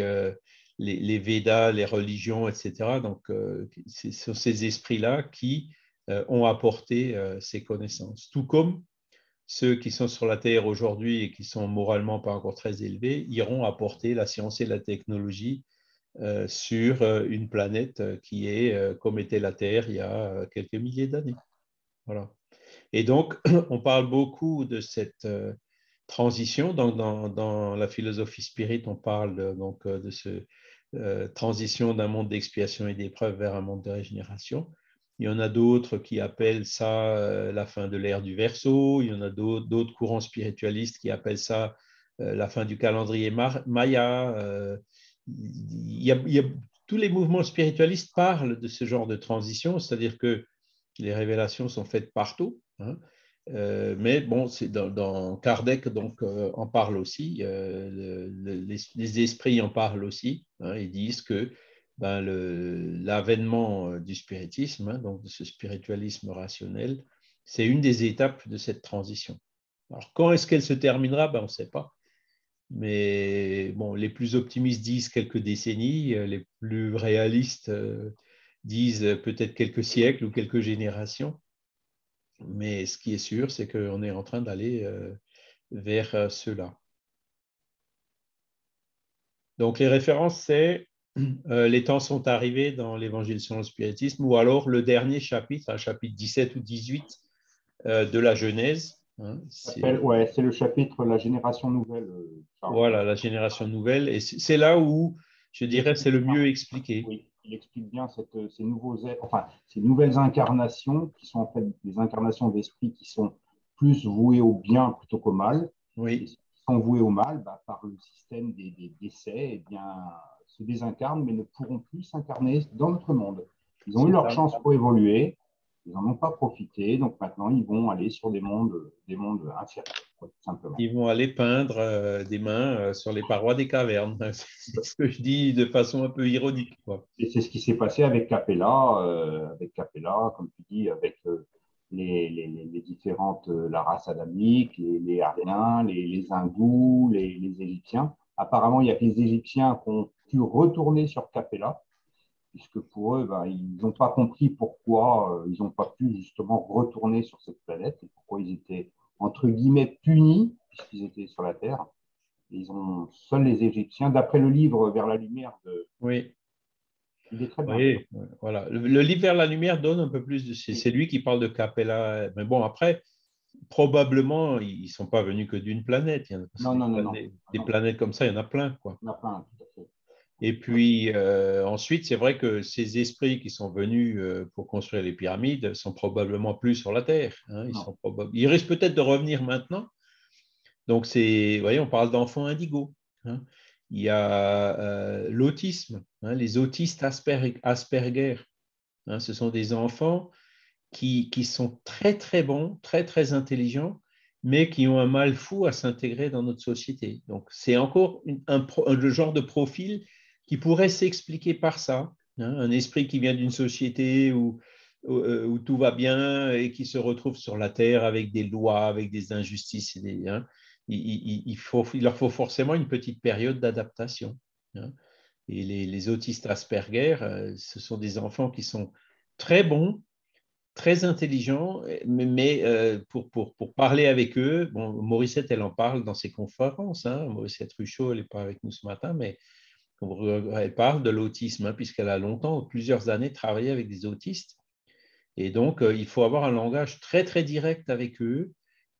les Védas, les religions, etc. Donc, ce sont ces esprits-là qui ont apporté ces connaissances. Tout comme ceux qui sont sur la Terre aujourd'hui et qui sont moralement pas encore très élevés iront apporter la science et la technologie sur une planète qui est comme était la Terre il y a quelques milliers d'années. Voilà. Et donc, on parle beaucoup de cette transition. Dans la philosophie spirit, on parle de cette transition d'un monde d'expiation et d'épreuve vers un monde de régénération. Il y en a d'autres qui appellent ça la fin de l'ère du Verseau. Il y en a d'autres courants spiritualistes qui appellent ça la fin du calendrier Maya. Tous les mouvements spiritualistes parlent de ce genre de transition, c'est-à-dire que les révélations sont faites partout. Hein. Mais bon, c'est dans Kardec donc, en parle aussi, les esprits en parlent aussi. Hein, ils disent que l'avènement du spiritisme, hein, donc de ce spiritualisme rationnel, c'est une des étapes de cette transition. Alors, quand est-ce qu'elle se terminera? On ne sait pas. Mais bon, les plus optimistes disent quelques décennies, les plus réalistes disent peut-être quelques siècles ou quelques générations. Mais ce qui est sûr, c'est qu'on est en train d'aller vers cela. Donc, les références, c'est les temps sont arrivés dans l'Évangile selon le spiritisme, ou alors le dernier chapitre, chapitre 17 ou 18 de la Genèse. Hein, c'est le chapitre La génération nouvelle. Voilà, la génération nouvelle. Et c'est là où, je dirais, c'est le mieux expliqué. Oui, il explique bien ces nouvelles incarnations qui sont en fait des incarnations d'esprit qui sont plus vouées au bien plutôt qu'au mal. Oui. Et ceux qui sont voués au mal, par le système des décès, eh bien, se désincarnent mais ne pourront plus s'incarner dans notre monde. Ils ont eu leur chance pour évoluer, Ils n'en ont pas profité, donc maintenant ils vont aller sur des mondes inférieurs, quoi, tout simplement. Ils vont aller peindre des mains sur les parois des cavernes. C'est ce que je dis de façon un peu ironique, quoi. Et c'est ce qui s'est passé avec Capella, comme tu dis, avec les différentes, la race adamique, les Ariens, les Hindous, les Égyptiens. Apparemment, il y a que les Égyptiens qui ont pu retourner sur Capella, puisque pour eux, ben, ils n'ont pas compris pourquoi ils n'ont pas pu justement retourner sur cette planète et pourquoi ils étaient, entre guillemets, punis, puisqu'ils étaient sur la Terre. Et seuls les Égyptiens, d'après le livre Vers la lumière, Oui. il est très bien. Oui, voilà. Le livre Vers la lumière donne un peu plus de. C'est lui qui parle de Capella. Mais bon, après, probablement, ils ne sont pas venus que d'une planète. Non. Des planètes comme ça, il y en a plein, quoi. Il y en a plein, tout à fait. Et puis ensuite, c'est vrai que ces esprits qui sont venus pour construire les pyramides sont probablement plus sur la Terre, hein. Ils risquent peut-être de revenir maintenant. Donc, vous voyez, on parle d'enfants indigos, hein. Il y a l'autisme, hein, les autistes Asperger, hein. Ce sont des enfants qui sont très, très bons, très, très intelligents, mais qui ont un mal fou à s'intégrer dans notre société. Donc, c'est encore le genre de profil qui pourrait s'expliquer par ça, hein, un esprit qui vient d'une société où tout va bien et qui se retrouve sur la terre avec des lois, avec des injustices. Hein, il leur faut forcément une petite période d'adaptation, hein. Et les autistes Asperger, ce sont des enfants qui sont très bons, très intelligents, mais pour parler avec eux, bon, Morissette, elle en parle dans ses conférences, hein. Morissette Ruchot, elle n'est pas avec nous ce matin, mais elle parle de l'autisme, hein, puisqu'elle a longtemps, plusieurs années, travaillé avec des autistes. Et donc, il faut avoir un langage très, très direct avec eux.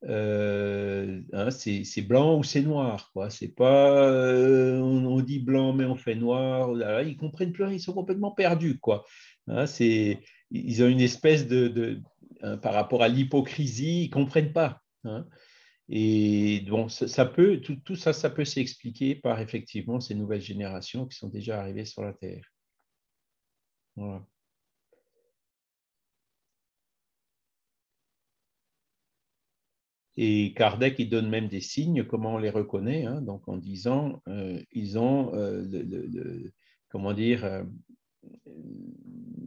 Hein, c'est blanc ou c'est noir, quoi. C'est pas on dit blanc mais on fait noir. Là, ils comprennent plus, ils sont complètement perdus, quoi. Hein, ils ont une espèce hein, par rapport à l'hypocrisie, ils comprennent pas, hein. Et bon, tout ça, ça peut s'expliquer par effectivement ces nouvelles générations qui sont déjà arrivées sur la Terre. Voilà. Et Kardec, il donne même des signes, comment on les reconnaît, hein, donc en disant, ils ont, comment dire,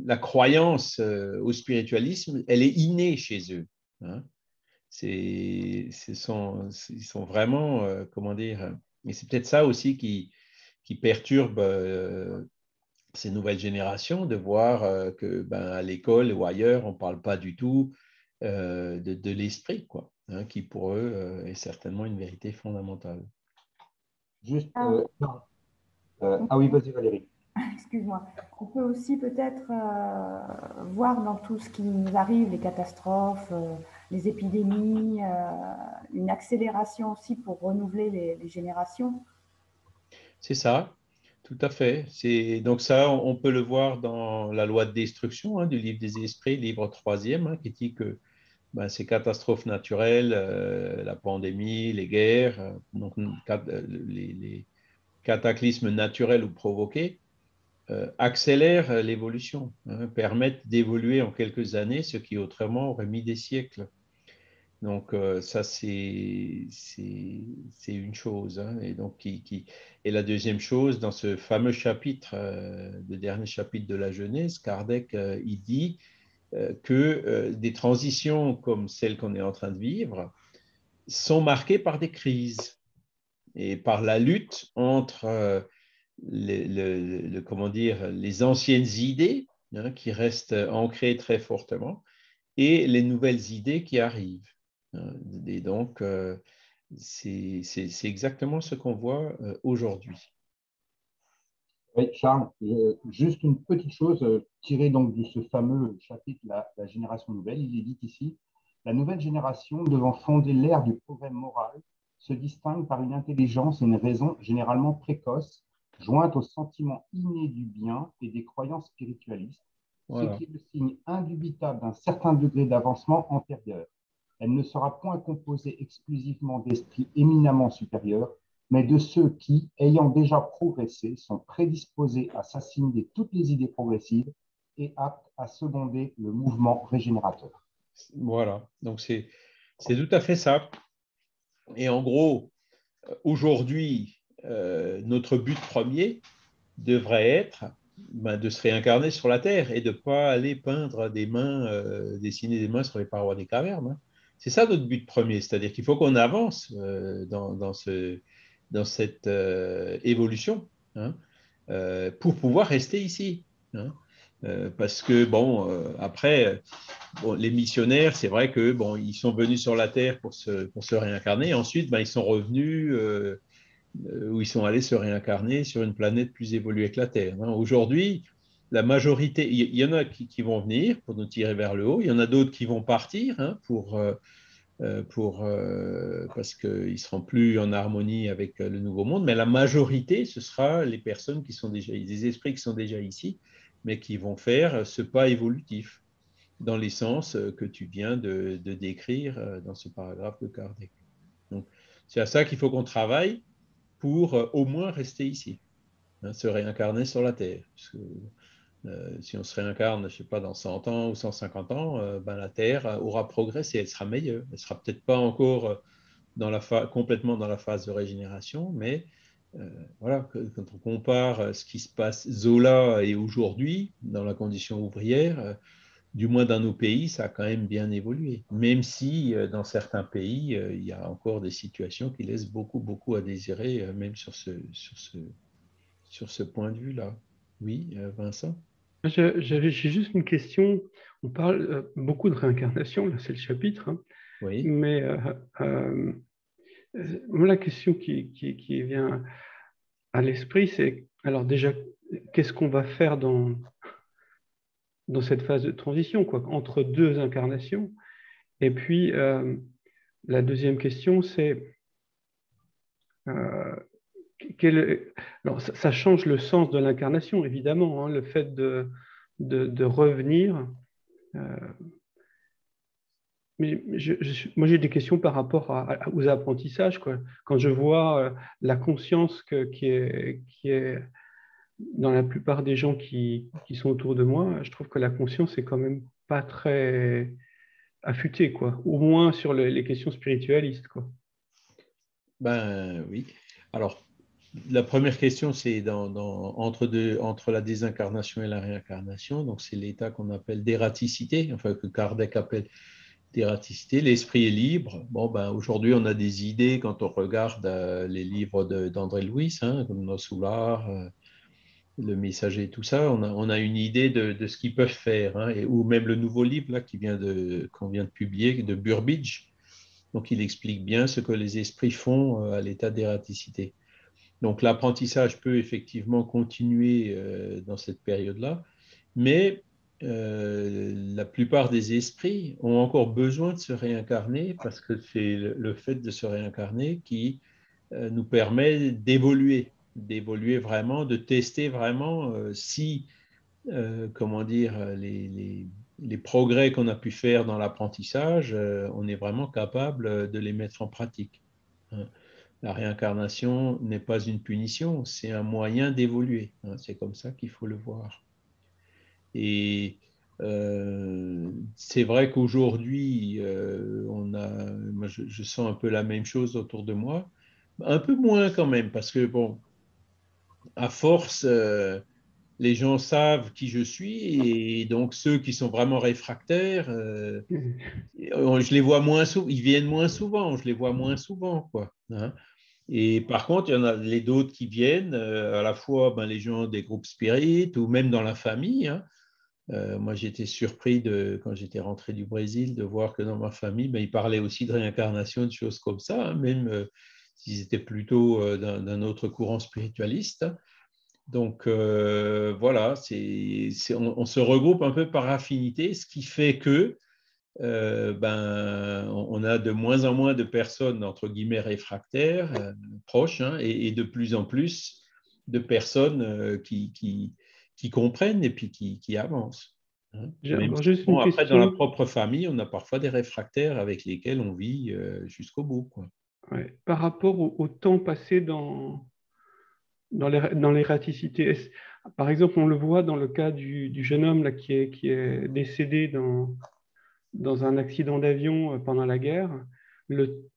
la croyance au spiritualisme, elle est innée chez eux, hein. Ils sont vraiment, comment dire, et c'est peut-être ça aussi qui perturbe ces nouvelles générations, de voir que à l'école ou ailleurs, on ne parle pas du tout de l'esprit, quoi, hein, qui pour eux est certainement une vérité fondamentale. Juste, ah oui, vas-y Valérie. Excuse-moi. On peut aussi peut-être voir dans tout ce qui nous arrive, les catastrophes, les épidémies, une accélération aussi pour renouveler les générations. C'est ça, tout à fait. Donc ça, on peut le voir dans la loi de destruction, hein, du livre des esprits, livre 3e, hein, qui dit que ces catastrophes naturelles, la pandémie, les guerres, donc les cataclysmes naturels ou provoqués, accélèrent l'évolution, hein, permettent d'évoluer en quelques années ce qui autrement aurait mis des siècles. Donc ça, c'est une chose, hein. Et donc, et la deuxième chose, dans ce fameux chapitre, le dernier chapitre de la Genèse, Kardec, il dit que des transitions comme celle qu'on est en train de vivre sont marquées par des crises et par la lutte entre comment dire, les anciennes idées, hein, qui restent ancrées très fortement, et les nouvelles idées qui arrivent. Et donc, c'est exactement ce qu'on voit aujourd'hui. Oui, Charles, juste une petite chose tirée donc de ce fameux chapitre, la génération nouvelle. Il est dit ici, la nouvelle génération devant fonder l'ère du progrès moral se distingue par une intelligence et une raison généralement précoces, jointe au sentiment inné du bien et des croyances spiritualistes, voilà, ce qui est le signe indubitable d'un certain degré d'avancement antérieur. Elle ne sera point composée exclusivement d'esprits éminemment supérieurs, mais de ceux qui, ayant déjà progressé, sont prédisposés à s'assimiler toutes les idées progressives et apte à seconder le mouvement régénérateur. Voilà, donc c'est tout à fait ça. Et en gros, aujourd'hui, notre but premier devrait être de se réincarner sur la Terre et de ne pas aller peindre des mains, dessiner des mains sur les parois des cavernes. Hein. C'est ça notre but premier, c'est-à-dire qu'il faut qu'on avance dans cette évolution, hein, pour pouvoir rester ici. Hein. Parce que, bon, après, bon, les missionnaires, c'est vrai que bon, ils sont venus sur la Terre pour se réincarner. Ensuite, ben, ils sont revenus où ils sont allés se réincarner sur une planète plus évoluée que la Terre. Hein. Aujourd'hui, la majorité, il y en a qui vont venir pour nous tirer vers le haut. Il y en a d'autres qui vont partir hein, parce qu'ils ne seront plus en harmonie avec le nouveau monde. Mais la majorité, ce sera les personnes qui sont déjà, des esprits qui sont déjà ici, mais qui vont faire ce pas évolutif dans les sens que tu viens de décrire dans ce paragraphe de Kardec. Donc, c'est à ça qu'il faut qu'on travaille pour au moins rester ici, hein, se réincarner sur la Terre. Parce que, si on se réincarne, je ne sais pas, dans 100 ans ou 150 ans, ben, la Terre aura progressé, elle sera meilleure. Elle ne sera peut-être pas encore complètement dans la phase de régénération, mais voilà, quand on compare ce qui se passe Zola et aujourd'hui, dans la condition ouvrière, du moins dans nos pays, ça a quand même bien évolué. Même si dans certains pays, il y a encore des situations qui laissent beaucoup, beaucoup à désirer, même sur ce point de vue-là. Oui, Vincent? J'ai juste une question. On parle beaucoup de réincarnation, là c'est le chapitre, hein, Oui. mais moi la question qui vient à l'esprit, c'est alors déjà, qu'est-ce qu'on va faire dans cette phase de transition, quoi, entre deux incarnations? Et puis, la deuxième question, c'est alors, ça change le sens de l'incarnation, évidemment, hein, le fait de revenir. Mais moi, j'ai des questions par rapport aux apprentissages, quoi. Quand je vois la conscience qui est dans la plupart des gens qui sont autour de moi, je trouve que la conscience est quand même pas très affûtée, quoi. Au moins sur les questions spiritualistes, quoi. Ben oui. Alors, la première question, c'est entre la désincarnation et la réincarnation. Donc, c'est l'état qu'on appelle d'ératicité, enfin que Kardec appelle d'ératicité. L'esprit est libre. Bon, ben, aujourd'hui, on a des idées quand on regarde les livres d'André Louis, hein, comme Nos Soulard, Le Messager, tout ça. On a une idée de ce qu'ils peuvent faire. Hein, ou même le nouveau livre là, qu'on vient de publier, de Burbidge. Donc, il explique bien ce que les esprits font à l'état d'ératicité. Donc, l'apprentissage peut effectivement continuer dans cette période-là, mais la plupart des esprits ont encore besoin de se réincarner parce que c'est le fait de se réincarner qui nous permet d'évoluer vraiment, de tester vraiment si, comment dire, les progrès qu'on a pu faire dans l'apprentissage, on est vraiment capable de les mettre en pratique. Hein. La réincarnation n'est pas une punition, c'est un moyen d'évoluer. Hein. C'est comme ça qu'il faut le voir. Et c'est vrai qu'aujourd'hui, moi je sens un peu la même chose autour de moi, un peu moins quand même, parce que bon, à force, les gens savent qui je suis, et donc ceux qui sont vraiment réfractaires, je les vois moins souvent, ils viennent moins souvent, je les vois moins souvent, quoi. Hein. Et par contre, il y en a les d'autres qui viennent, à la fois ben, les gens des groupes spirites ou même dans la famille. Hein. Moi, j'étais surpris quand j'étais rentré du Brésil de voir que dans ma famille, ben, ils parlaient aussi de réincarnation, de choses comme ça, hein, même s'ils étaient plutôt d'un autre courant spiritualiste. Hein. Donc voilà, on se regroupe un peu par affinité, ce qui fait que on a de moins en moins de personnes, entre guillemets, réfractaires, proches, hein, et de plus en plus de personnes qui comprennent et puis qui avancent. Hein. J'ai Même encore si, juste bon, une après, dans la question. propre famille, on a parfois des réfractaires avec lesquels on vit jusqu'au bout. Quoi. Ouais. Par rapport au temps passé dans l'érraticité, Par exemple, on le voit dans le cas du jeune homme là, qui est décédé dans un accident d'avion pendant la guerre. Le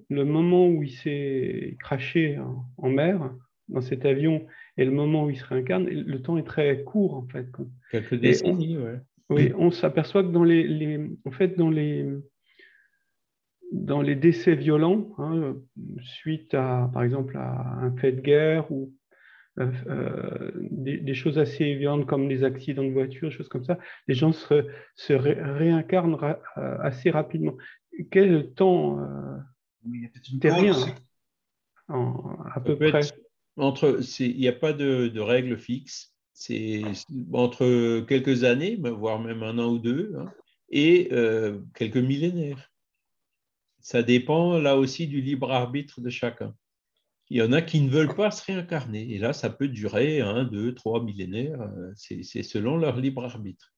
moment où il s'est craché en mer, dans cet avion, et le moment où il se réincarne, le temps est très court, en fait. Quelques Et décennies, ouais. oui, on s'aperçoit que en fait, dans les décès violents, hein, suite à, par exemple, à un fait de guerre ou des choses assez violentes comme les accidents de voiture, des choses comme ça, les gens se réincarnent assez rapidement. Quel temps Il y a peut-être une terrien, cause. à Ça peu peut être près. il n'y a pas de règle fixe. C'est entre quelques années, voire même un an ou deux, hein, et quelques millénaires. Ça dépend là aussi du libre arbitre de chacun. Il y en a qui ne veulent pas se réincarner. Et là, ça peut durer 1, 2, 3 millénaires. C'est selon leur libre arbitre.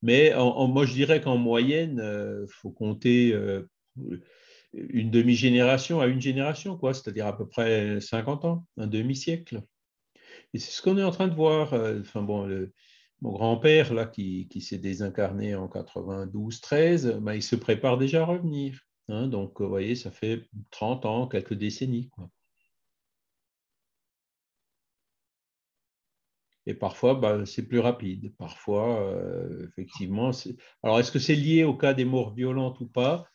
Mais moi, je dirais qu'en moyenne, il faut compter une demi-génération à une génération, quoi, c'est-à-dire à peu près 50 ans, un demi-siècle. Et c'est ce qu'on est en train de voir. Enfin, bon, mon grand-père, là, qui s'est désincarné en 92-13, ben, il se prépare déjà à revenir. Hein, donc, vous voyez, ça fait 30 ans, quelques décennies, quoi. Et parfois, ben, c'est plus rapide. Parfois, effectivement, alors est-ce que c'est lié au cas des morts violentes ou pas?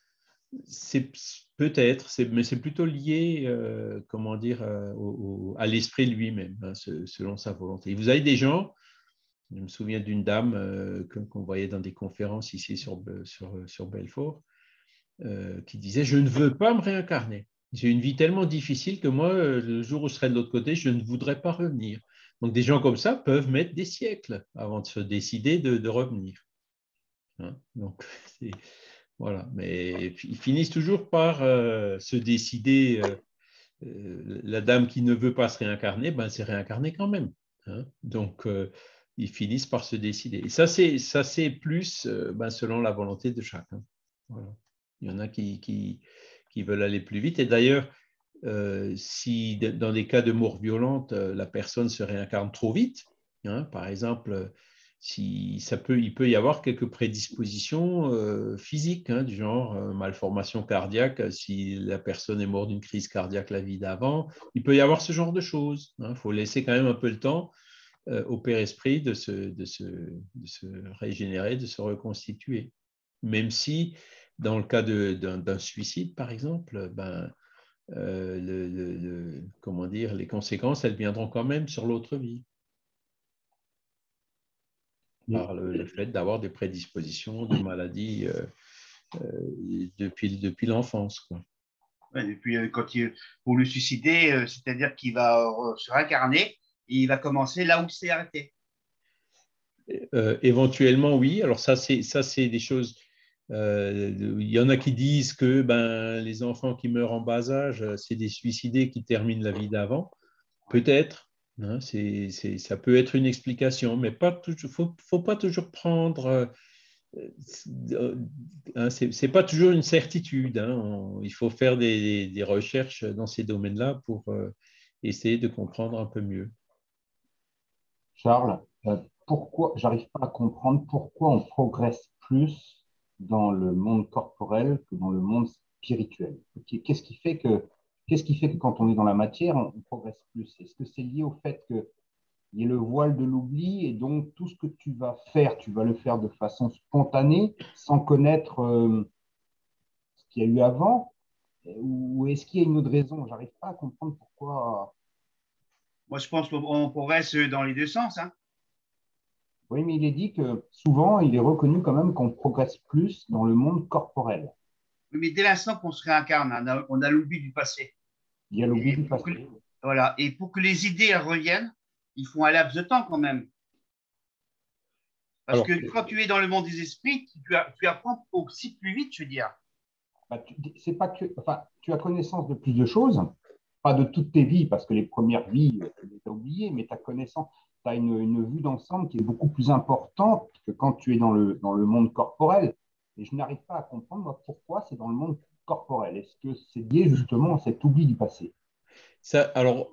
C'est peut-être, mais c'est plutôt lié, comment dire, à l'esprit lui-même, hein, selon sa volonté. Et vous avez des gens, je me souviens d'une dame qu'on voyait dans des conférences ici sur Belfort, qui disait, je ne veux pas me réincarner. J'ai une vie tellement difficile que moi, le jour où je serai de l'autre côté, je ne voudrais pas revenir. Donc des gens comme ça peuvent mettre des siècles avant de se décider de revenir. Hein, donc, voilà. Mais ils finissent toujours par se décider. La dame qui ne veut pas se réincarner, ben, s'est réincarnée quand même. Hein. Donc, ils finissent par se décider. Et ça, c'est plus ben, selon la volonté de chacun. Voilà. Il y en a qui veulent aller plus vite. Et d'ailleurs, si dans des cas de mort violente, la personne se réincarne trop vite, hein, par exemple, il peut y avoir quelques prédispositions physiques, hein, du genre malformation cardiaque, si la personne est morte d'une crise cardiaque la vie d'avant, il peut y avoir ce genre de choses. Il faut laisser quand même un peu le temps au père-esprit de se régénérer, de se reconstituer. Même si, dans le cas d'un suicide, par exemple, ben, comment dire, les conséquences, elles viendront quand même sur l'autre vie, par le fait d'avoir des prédispositions de maladies depuis l'enfance, quoi. Ouais, et puis, pour le suicider, c'est-à-dire qu'il va se réincarner et il va commencer là où c'est arrêté. Éventuellement, oui. Alors ça, c'est des choses. Il y en a qui disent que ben, les enfants qui meurent en bas âge, c'est des suicidés qui terminent la vie d'avant. Peut-être. Hein, ça peut être une explication, mais faut pas toujours prendre. Hein, c'est pas toujours une certitude. Hein. Il faut faire des recherches dans ces domaines-là pour essayer de comprendre un peu mieux. Charles, pourquoi, j'arrive pas à comprendre pourquoi on progresse plus dans le monde corporel que dans le monde spirituel. Qu'est-ce qui fait que quand on est dans la matière, on progresse plus? Est-ce que c'est lié au fait qu'il y ait le voile de l'oubli et donc tout ce que tu vas faire, tu vas le faire de façon spontanée, sans connaître ce qu'il y a eu avant? Ou est-ce qu'il y a une autre raison? J'arrive pas à comprendre pourquoi. Moi, je pense qu'on progresse dans les deux sens. Hein. Oui, mais il est dit que souvent, il est reconnu quand même qu'on progresse plus dans le monde corporel. Mais dès l'instant qu'on se réincarne, on a l'oubli du passé. Il y a l'oubli Et du passé. voilà. Et pour que les idées reviennent, il faut un laps de temps quand même. Parce Alors, que quand tu es dans le monde des esprits, tu apprends aussi plus vite, je veux dire. Bah, c'est pas que, enfin, tu as connaissance de plus de choses, pas de toutes tes vies, parce que les premières vies, tu les as oubliées, mais tu as connaissance, tu as une vue d'ensemble qui est beaucoup plus importante que quand tu es dans le monde corporel. Et je n'arrive pas à comprendre, moi, pourquoi c'est dans le monde corporel. Est-ce que c'est lié justement à cet oubli du passé? alors,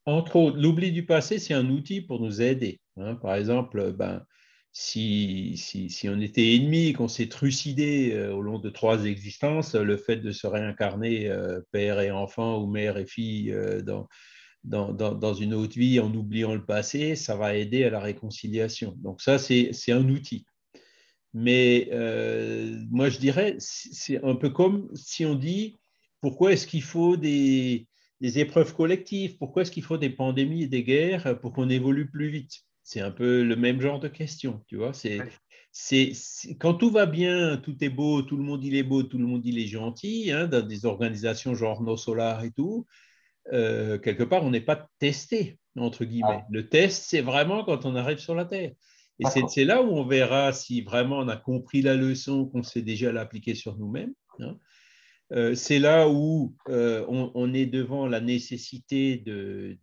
Entre autres, l'oubli du passé, c'est un outil pour nous aider. Hein. Par exemple, si on était ennemis, qu'on s'est trucidé au long de 3 existences, le fait de se réincarner père et enfant ou mère et fille dans une autre vie en oubliant le passé, ça va aider à la réconciliation. Donc ça, c'est un outil. Mais moi, je dirais, c'est un peu comme si on dit, pourquoi est-ce qu'il faut des épreuves collectives? Pourquoi est-ce qu'il faut des pandémies et des guerres pour qu'on évolue plus vite? C'est un peu le même genre de question, tu vois. Quand tout va bien, tout est beau, tout le monde il est beau, tout le monde il est gentil, hein, dans des organisations genre No Solar et tout, quelque part, on n'est pas testé, entre guillemets. Ah, Le test, c'est vraiment quand on arrive sur la Terre. Et d'accord. c'est là où on verra si vraiment on a compris la leçon, qu'on sait déjà l'appliquer sur nous-mêmes. Hein. C'est là où on est devant la nécessité de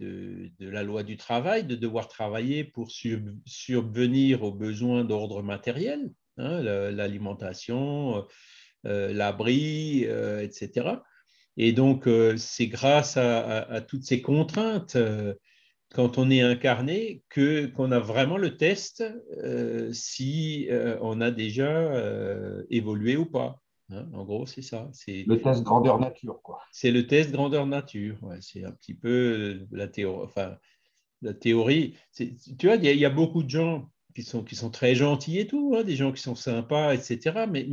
la loi du travail, de devoir travailler pour subvenir aux besoins d'ordre matériel, hein, l'alimentation, l'abri, etc. Et donc, c'est grâce à toutes ces contraintes, quand on est incarné, qu'on a vraiment le test si on a déjà évolué ou pas. Hein, en gros, c'est ça. Le test grandeur nature, quoi. C'est le test grandeur nature. Ouais, c'est un petit peu la théorie. Enfin, la théorie. Tu vois, il y a beaucoup de gens qui sont très gentils et tout, hein, des gens qui sont sympas, etc. Mais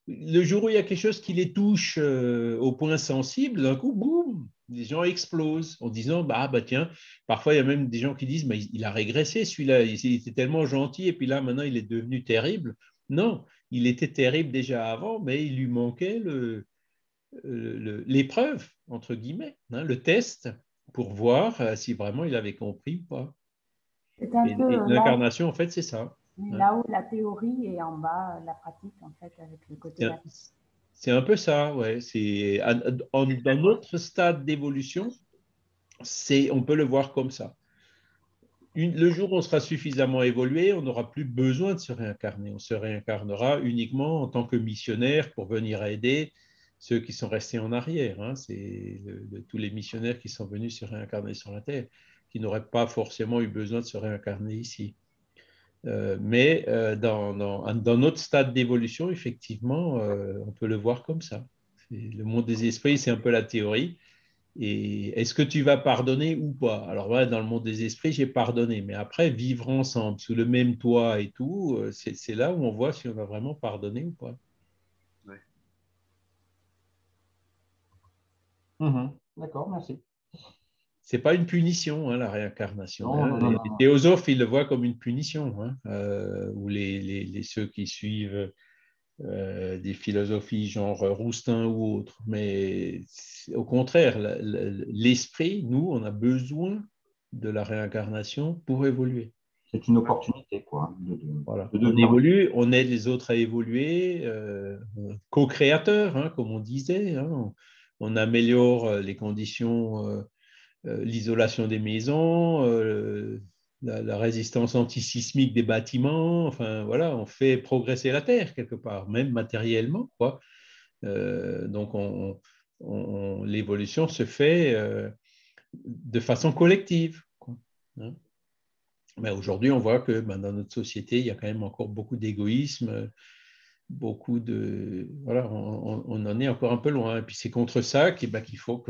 le jour où il y a quelque chose qui les touche au point sensible, d'un coup, boum, les gens explosent en disant, bah tiens, parfois il y a même des gens qui disent, mais il a régressé celui-là, il était tellement gentil et puis là maintenant il est devenu terrible. Non, il était terrible déjà avant, mais il lui manquait l'épreuve, entre guillemets, hein, le test pour voir si vraiment il avait compris ou pas. C'est un peu Et là, l'incarnation, en fait, c'est ça. Hein. là où la théorie est en bas, la pratique, en fait, avec le côté C'est c'est un peu ça, ouais. Dans notre stade d'évolution, on peut le voir comme ça. Le jour où on sera suffisamment évolué, on n'aura plus besoin de se réincarner. On se réincarnera uniquement en tant que missionnaire pour venir aider ceux qui sont restés en arrière. Hein. C'est tous les missionnaires qui sont venus se réincarner sur la Terre, qui n'auraient pas forcément eu besoin de se réincarner ici. Mais dans notre stade d'évolution, effectivement, on peut le voir comme ça. Le monde des esprits, c'est un peu la théorie. Et est-ce que tu vas pardonner ou pas? Alors, voilà, dans le monde des esprits, j'ai pardonné. Mais après, vivre ensemble, sous le même toit et tout, c'est là où on voit si on a vraiment pardonné ou pas. Ouais. D'accord, merci. C'est pas une punition, hein, la réincarnation. Non, Hein. non, non, Les non. théosophes, ils le voient comme une punition, hein, ou ceux qui suivent des philosophies genre Roustin ou autres. Mais au contraire, l'esprit, nous, on a besoin de la réincarnation pour évoluer. C'est une opportunité, quoi, Voilà. de On devenir. évolue, on aide les autres à évoluer, co-créateurs, hein, comme on disait. Hein. On améliore les conditions, l'isolation des maisons, la résistance antisismique des bâtiments. Enfin, voilà, on fait progresser la Terre quelque part, même matériellement, quoi. Donc, l'évolution se fait de façon collective, quoi. Hein. Mais aujourd'hui, on voit que dans notre société, il y a quand même encore beaucoup d'égoïsme, beaucoup de... Voilà, on en est encore un peu loin. Et puis c'est contre ça qu'il faut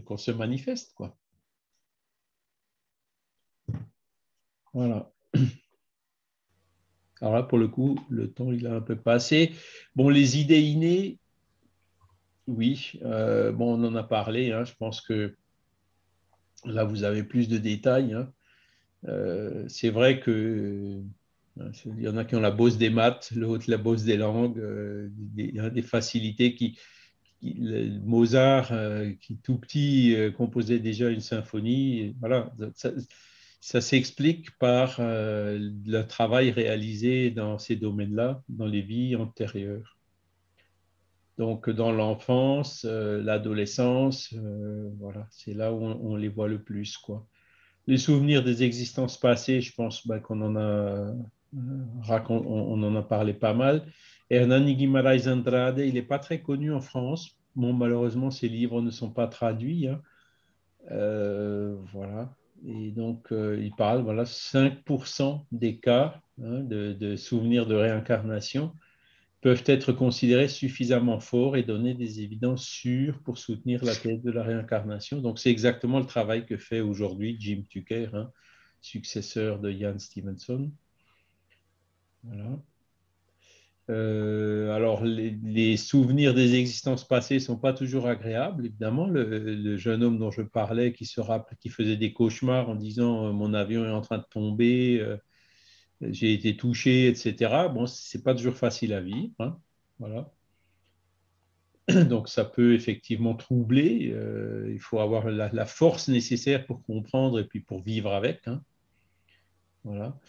qu'on se manifeste, quoi. Voilà. Alors là, pour le coup, le temps, il a un peu passé. Bon, les idées innées, oui. Bon, on en a parlé. Hein, je pense que là, vous avez plus de détails. Hein. C'est vrai que il y en a qui ont la bosse des maths, l'autre la bosse des langues, des facilités Mozart, qui tout petit composait déjà une symphonie. Voilà, ça s'explique par le travail réalisé dans ces domaines-là, dans les vies antérieures. Donc, dans l'enfance, l'adolescence, voilà, c'est là où on les voit le plus, quoi. Les souvenirs des existences passées, je pense qu'on en a on en a parlé pas mal. Hernani Guimarães Andrade, il n'est pas très connu en France. Bon, malheureusement, ses livres ne sont pas traduits. Hein. Voilà. Et donc, il parle, voilà, 5% des cas de souvenirs de réincarnation peuvent être considérés suffisamment forts et donner des évidences sûres pour soutenir la thèse de la réincarnation. Donc, c'est exactement le travail que fait aujourd'hui Jim Tucker, successeur de Ian Stevenson. Voilà. Alors, les souvenirs des existences passées ne sont pas toujours agréables, évidemment. Le jeune homme dont je parlais qui faisait des cauchemars en disant mon avion est en train de tomber, j'ai été touché, etc. Bon, ce n'est pas toujours facile à vivre. Voilà. Donc, ça peut effectivement troubler. Il faut avoir la force nécessaire pour comprendre et puis pour vivre avec. Voilà.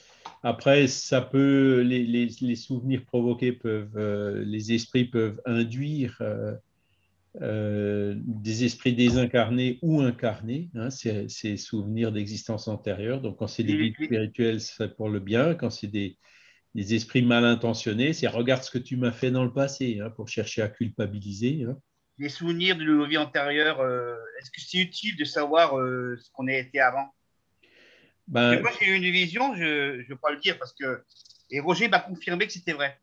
Après, les souvenirs provoqués les esprits peuvent induire des esprits désincarnés ou incarnés, ces souvenirs d'existence antérieure. Donc, quand c'est des guides spirituels, c'est pour le bien. Quand c'est des esprits mal intentionnés, c'est regarde ce que tu m'as fait dans le passé, pour chercher à culpabiliser. Les souvenirs de nos vies antérieures, est-ce que c'est utile de savoir ce qu'on a été avant? Parce que moi, j'ai eu une vision, je ne veux pas le dire, et Roger m'a confirmé que c'était vrai.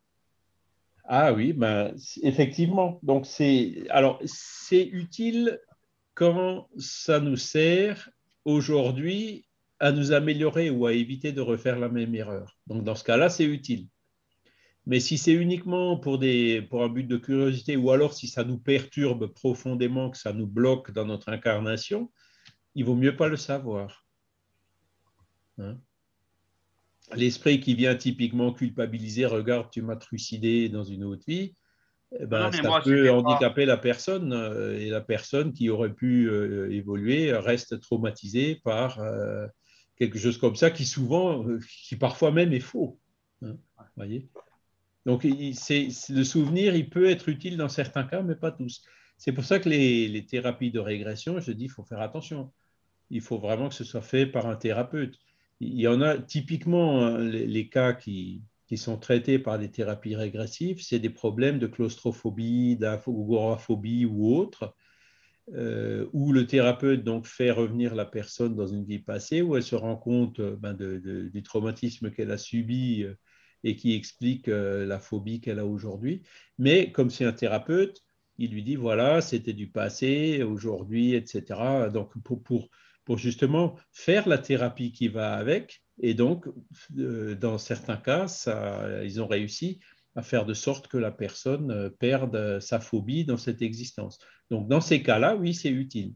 Ah oui, effectivement. Donc, c'est utile quand ça nous sert aujourd'hui à nous améliorer ou à éviter de refaire la même erreur. Donc, dans ce cas-là, c'est utile. Mais si c'est uniquement pour un but de curiosité ou alors si ça nous perturbe profondément, que ça nous bloque dans notre incarnation, il vaut mieux pas le savoir. L'esprit qui vient typiquement culpabiliser, regarde, tu m'as trucidé dans une autre vie, Non, mais ça moi, peut c'était handicaper la personne et la personne qui aurait pu évoluer reste traumatisée par quelque chose comme ça qui parfois même est faux. Voyez. Donc, le souvenir, il peut être utile dans certains cas, mais pas tous. C'est pour ça que les thérapies de régression, je dis, il faut faire attention. Il faut vraiment que ce soit fait par un thérapeute. Il y en a typiquement les cas qui sont traités par des thérapies régressives, c'est des problèmes de claustrophobie, d'agoraphobie ou autre, où le thérapeute donc fait revenir la personne dans une vie passée, où elle se rend compte du traumatisme qu'elle a subi et qui explique la phobie qu'elle a aujourd'hui. Mais comme c'est un thérapeute, il lui dit voilà, c'était du passé, aujourd'hui, etc. Donc pour justement faire la thérapie qui va avec. Et donc, dans certains cas, ils ont réussi à faire de sorte que la personne perde sa phobie dans cette existence. Donc, dans ces cas-là, oui, c'est utile.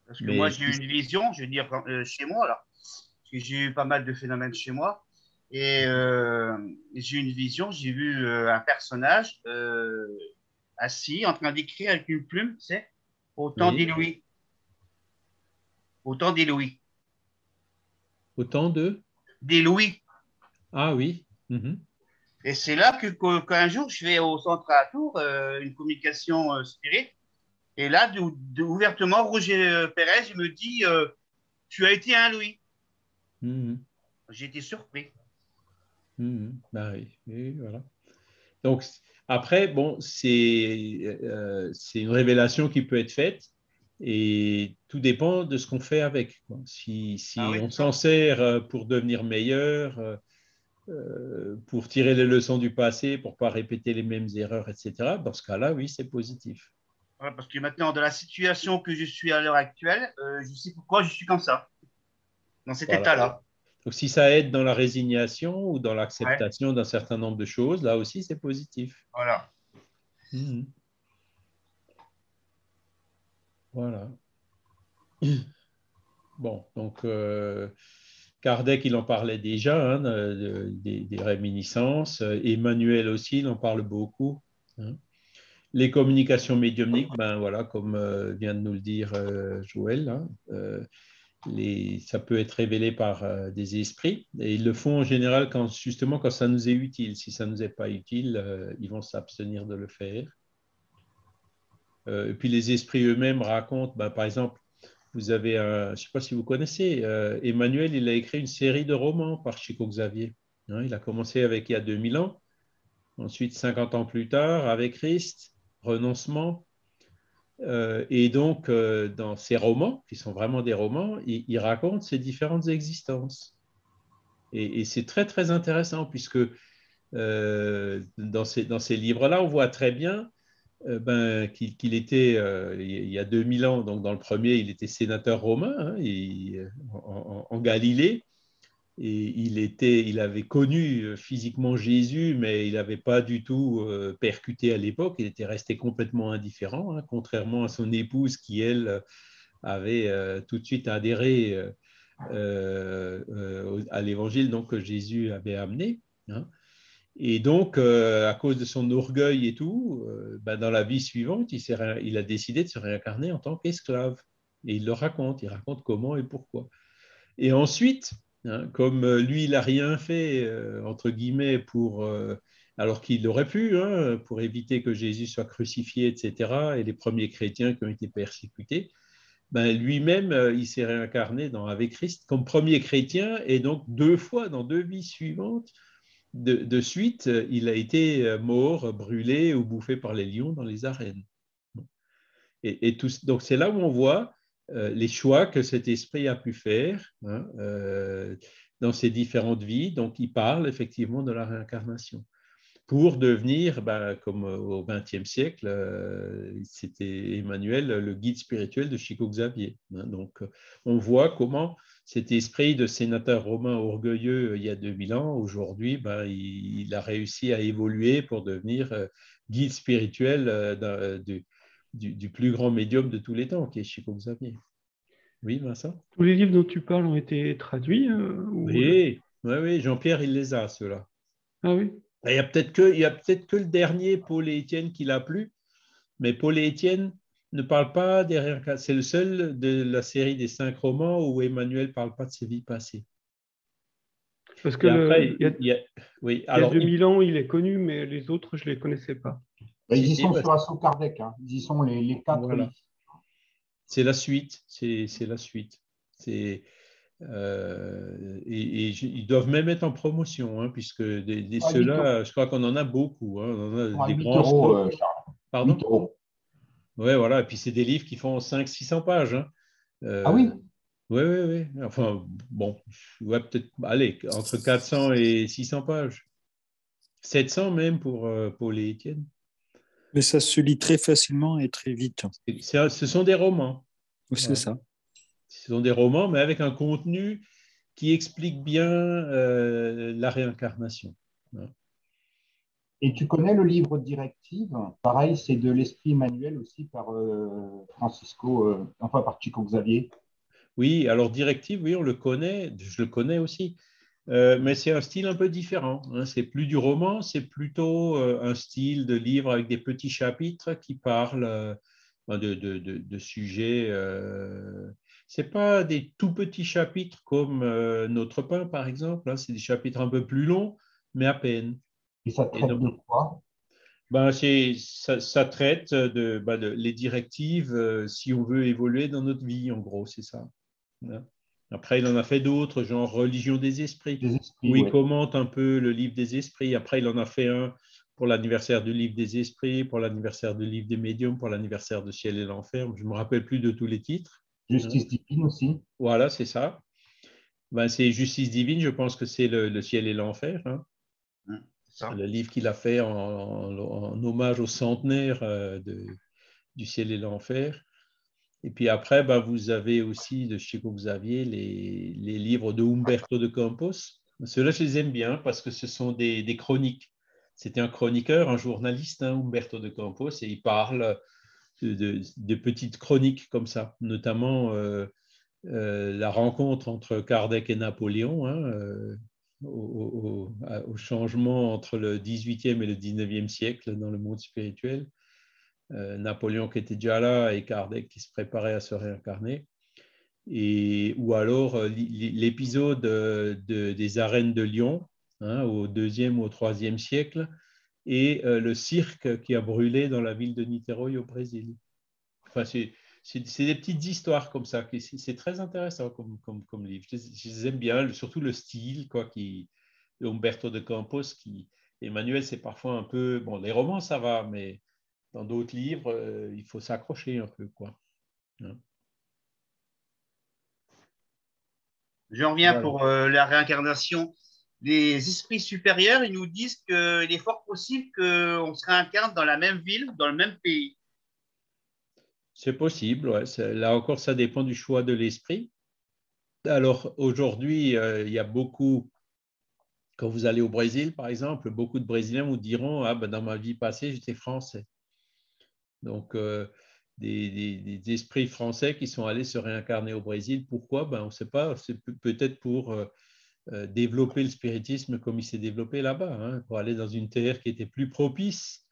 Parce que moi, j'ai eu une vision, je veux dire, chez moi, là, parce que j'ai eu pas mal de phénomènes chez moi. Et j'ai eu une vision, j'ai vu un personnage assis en train d'écrire avec une plume, tu sais, autant Oui. des louis. Autant des louis. Autant de Des louis. Ah oui. Et c'est là qu'un jour, je vais au centre à Tours, une communication spirit. Et là, ouvertement, Roger Pérez, il me dit tu as été un louis. J'ai été surpris. Bah oui, voilà. Donc, après, bon, c'est une révélation qui peut être faite et tout dépend de ce qu'on fait avec. Si Oui, on s'en sert pour devenir meilleur, pour tirer les leçons du passé, pour ne pas répéter les mêmes erreurs, etc., dans ce cas-là, oui, c'est positif. Ouais, parce que maintenant, dans la situation que je suis à l'heure actuelle, je sais pourquoi je suis comme ça, dans cet état-là. Donc, si ça aide dans la résignation ou dans l'acceptation d'un certain nombre de choses, là aussi, c'est positif. Voilà. Voilà. Bon, donc Kardec, il en parlait déjà, des réminiscences. Emmanuel aussi, il en parle beaucoup. Les communications médiumniques, ben voilà, comme vient de nous le dire Joël, ça peut être révélé par des esprits et ils le font en général justement quand ça nous est utile. Si ça ne nous est pas utile, ils vont s'abstenir de le faire. Et puis les esprits eux-mêmes racontent, par exemple, vous avez, je ne sais pas si vous connaissez, Emmanuel, il a écrit une série de romans par Chico Xavier. Il a commencé avec il y a 2000 ans, ensuite 50 ans plus tard avec Christ, Renoncement, Et donc, dans ces romans, qui sont vraiment des romans, il raconte ces différentes existences. Et c'est très, très intéressant, puisque dans ces livres-là, on voit très bien qu'il était, il y a 2000 ans, donc dans le premier, il était sénateur romain hein, en Galilée. Et il avait connu physiquement Jésus, mais il n'avait pas du tout percuté à l'époque. Il était resté complètement indifférent, hein, contrairement à son épouse qui, elle, avait tout de suite adhéré à l'évangile donc, que Jésus avait amené. Hein. Et donc, à cause de son orgueil et tout, dans la vie suivante, il a décidé de se réincarner en tant qu'esclave. Et il raconte comment et pourquoi. Et ensuite, hein, comme lui, il n'a rien fait, entre guillemets, alors qu'il aurait pu, hein, pour éviter que Jésus soit crucifié, etc., et les premiers chrétiens qui ont été persécutés, lui-même, il s'est réincarné avec Christ comme premier chrétien, et donc 2 fois, dans 2 vies suivantes, de suite, il a été mort, brûlé ou bouffé par les lions dans les arènes. Donc, c'est là où on voit les choix que cet esprit a pu faire hein, dans ses différentes vies. Donc, il parle effectivement de la réincarnation pour devenir, comme au XXe siècle, c'était Emmanuel, le guide spirituel de Chico Xavier. Hein. Donc, on voit comment cet esprit de sénateur romain orgueilleux il y a 2000 ans, aujourd'hui, il a réussi à évoluer pour devenir guide spirituel du plus grand médium de tous les temps, qui est Chico Xavier. Oui, Vincent? Tous les livres dont tu parles ont été traduits Oui, Jean-Pierre, il les a, ceux-là. Ah oui. Il y a peut-être que le dernier, Paul et Étienne, qui l'a plu, mais Paul et Étienne ne parlent pas des réincarnations. C'est le seul de la série des 5 romans où Emmanuel ne parle pas de ses vies passées. Parce que oui, il y a 2000 ans, il est connu, mais les autres, je ne les connaissais pas. Ils y sont sur Assaut Kardec. Hein. Ils y sont les 4. Voilà. C'est la suite. C'est la suite. Et ils doivent même être en promotion, hein, puisque ceux-là, je crois qu'on en a beaucoup. Hein, on a des grands €, Pardon? 8 €. Oui, voilà. Et puis, c'est des livres qui font 500-600 pages. Hein. Ah oui? Oui. Enfin, bon, ouais, peut-être, allez, entre 400 et 600 pages. 700 même pour Paul et Étienne. Mais ça se lit très facilement et très vite. Ce sont des romans. Oui, c'est ça. Ce sont des romans, mais avec un contenu qui explique bien la réincarnation. Et tu connais le livre Directive? Pareil, c'est de l'esprit Emmanuel aussi par par Chico Xavier. Oui, alors Directive, oui, on le connaît, je le connais aussi. Mais c'est un style un peu différent. Hein. C'est plus du roman, c'est plutôt un style de livre avec des petits chapitres qui parlent de sujets. C'est pas des tout petits chapitres comme Notre pain, par exemple. Hein. C'est des chapitres un peu plus longs, mais à peine. Et ça traite de quoi? Ça traite les directives si on veut évoluer dans notre vie, en gros, c'est ça. Hein. Après, il en a fait d'autres, genre Religion des esprits, où il commente un peu le livre des esprits. Après, il en a fait un pour l'anniversaire du livre des esprits, pour l'anniversaire du livre des médiums, pour l'anniversaire de Ciel et l'enfer. Je ne me rappelle plus de tous les titres. Justice divine aussi. Voilà, c'est ça. C'est Justice divine, je pense que c'est le Ciel et l'enfer. Hein. Le livre qu'il a fait en hommage au centenaire du Ciel et l'enfer. Et puis après, vous avez aussi de Chico Xavier les livres de Humberto de Campos. Ceux-là, je les aime bien parce que ce sont des chroniques. C'était un chroniqueur, un journaliste, hein, Humberto de Campos, et il parle de petites chroniques comme ça, notamment la rencontre entre Kardec et Napoléon, hein, au changement entre le 18e et le 19e siècle dans le monde spirituel. Napoléon qui était déjà là et Kardec qui se préparait à se réincarner. Ou alors l'épisode des arènes de Lyon, hein, au 2e ou au 3e siècle, et le cirque qui a brûlé dans la ville de Niterói au Brésil. Enfin, c'est des petites histoires comme ça. C'est très intéressant comme livre. Je les aime bien, surtout le style de Humberto de Campos. Emmanuel, c'est parfois un peu... Bon, les romans, ça va, mais dans d'autres livres, il faut s'accrocher un peu, quoi. Hein. Je reviens Voilà. pour la réincarnation. Les esprits supérieurs, ils nous disent qu'il est fort possible qu'on se réincarne dans la même ville, dans le même pays. C'est possible, ouais. Là encore, ça dépend du choix de l'esprit. Alors aujourd'hui, il y a beaucoup, quand vous allez au Brésil, par exemple, beaucoup de Brésiliens vous diront, ah, ben, dans ma vie passée, j'étais français. Donc, des esprits français qui sont allés se réincarner au Brésil. Pourquoi? Ben, on ne sait pas. C'est peut-être pour développer le spiritisme comme il s'est développé là-bas, hein, pour aller dans une terre qui était plus propice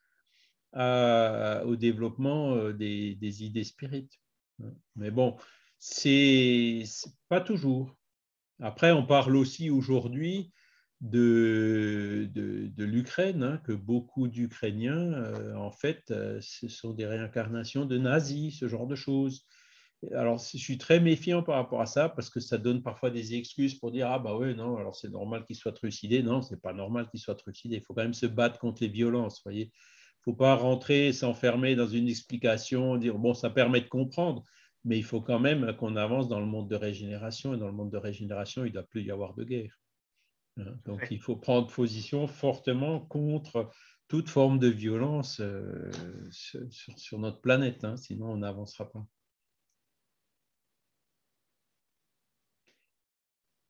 au développement des idées spirites. Mais bon, c'est pas toujours. Après, on parle aussi aujourd'hui de l'Ukraine, hein, que beaucoup d'Ukrainiens, en fait, ce sont des réincarnations de nazis, ce genre de choses. Alors, je suis très méfiant par rapport à ça parce que ça donne parfois des excuses pour dire ah bah oui, non, alors c'est normal qu'ils soient trucidés. Non, c'est pas normal qu'ils soient trucidés. Il faut quand même se battre contre les violences, voyez. Il ne faut pas rentrer, s'enfermer dans une explication, dire bon, ça permet de comprendre, mais il faut quand même qu'on avance dans le monde de régénération et dans le monde de régénération, il ne doit plus y avoir de guerre. Donc, il faut prendre position fortement contre toute forme de violence sur notre planète, hein, sinon on n'avancera pas.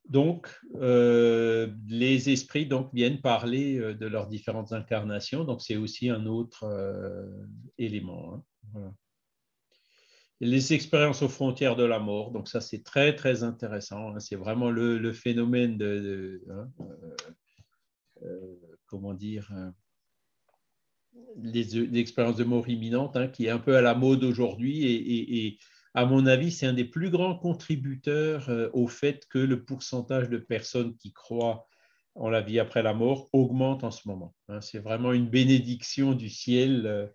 Donc, les esprits donc, viennent parler de leurs différentes incarnations, donc c'est aussi un autre élément. Hein. Voilà. Les expériences aux frontières de la mort, donc ça c'est très très intéressant, hein. C'est vraiment le phénomène comment dire, les expériences de mort imminente, hein, qui est un peu à la mode aujourd'hui et à mon avis, c'est un des plus grands contributeurs au fait que le pourcentage de personnes qui croient en la vie après la mort augmente en ce moment. Hein. C'est vraiment une bénédiction du ciel.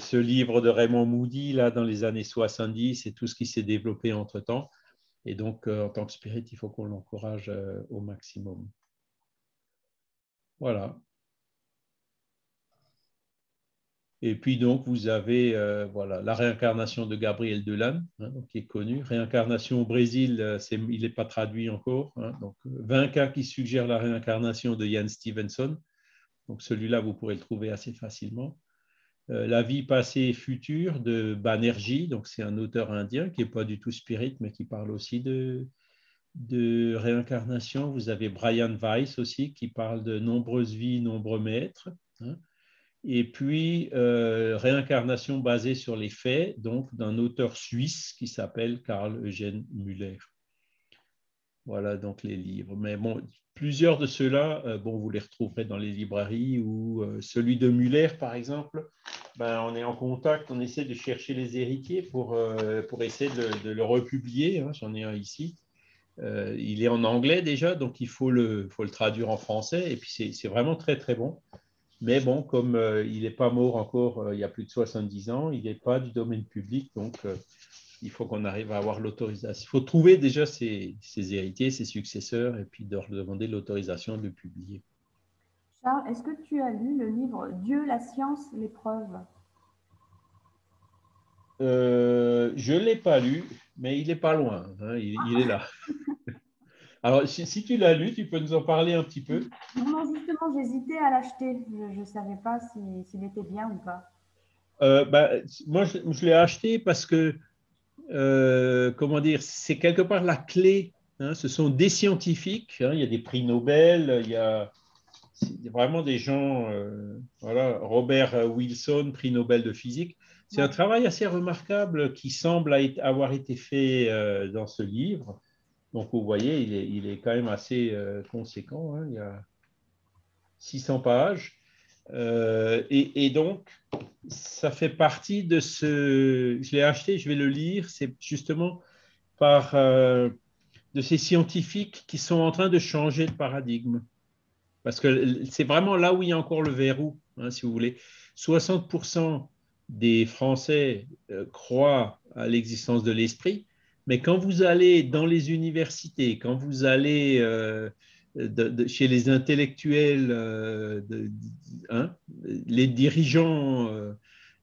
Ce livre de Raymond Moody, là, dans les années 70, et tout ce qui s'est développé entre-temps. Et donc, en tant que spirit, il faut qu'on l'encourage au maximum. Voilà. Et puis donc, vous avez voilà, la réincarnation de Gabriel Delanne, hein, qui est connu. Réincarnation au Brésil, il n'est pas traduit encore. Hein, donc, 20 cas qui suggèrent la réincarnation de Ian Stevenson. Donc, celui-là, vous pourrez le trouver assez facilement. La vie passée et future de Banerjee, donc c'est un auteur indien qui n'est pas du tout spirit, mais qui parle aussi de réincarnation. Vous avez Brian Weiss aussi, qui parle de nombreuses vies, nombreux maîtres. Hein. Et puis, réincarnation basée sur les faits, donc d'un auteur suisse qui s'appelle Karl Eugène Müller. Voilà donc les livres. Mais bon, plusieurs de ceux-là, bon, vous les retrouverez dans les librairies ou celui de Müller, par exemple, ben, on est en contact, on essaie de chercher les héritiers pour essayer de le republier. Hein, j'en ai un ici. Il est en anglais déjà, donc il faut le traduire en français. Et puis, c'est vraiment très, très bon. Mais bon, comme il n'est pas mort encore il y a plus de 70 ans, il n'est pas du domaine public, donc il faut qu'on arrive à avoir l'autorisation. Il faut trouver déjà ses héritiers, ses successeurs, et puis leur demander l'autorisation de publier. Charles, est-ce que tu as lu le livre Dieu, la science, l'épreuve? Je ne l'ai pas lu, mais il n'est pas loin, hein, il est là. Alors, si tu l'as lu, tu peux nous en parler un petit peu? Non, justement, j'hésitais à l'acheter. Je ne savais pas s'il était bien ou pas. Moi, je l'ai acheté parce que, comment dire, c'est quelque part la clé. Hein, ce sont des scientifiques, hein, il y a des prix Nobel, il y a vraiment des gens, voilà, Robert Wilson, prix Nobel de physique. C'est un travail assez remarquable qui semble avoir été fait dans ce livre. Donc, vous voyez, il est quand même assez conséquent. Hein, il y a 600 pages. Et donc, ça fait partie de ce... Je l'ai acheté, je vais le lire. C'est justement par de ces scientifiques qui sont en train de changer de paradigme. Parce que c'est vraiment là où il y a encore le verrou, hein, si vous voulez. 60% des Français croient à l'existence de l'esprit, mais quand vous allez dans les universités, quand vous allez chez les intellectuels, hein, les dirigeants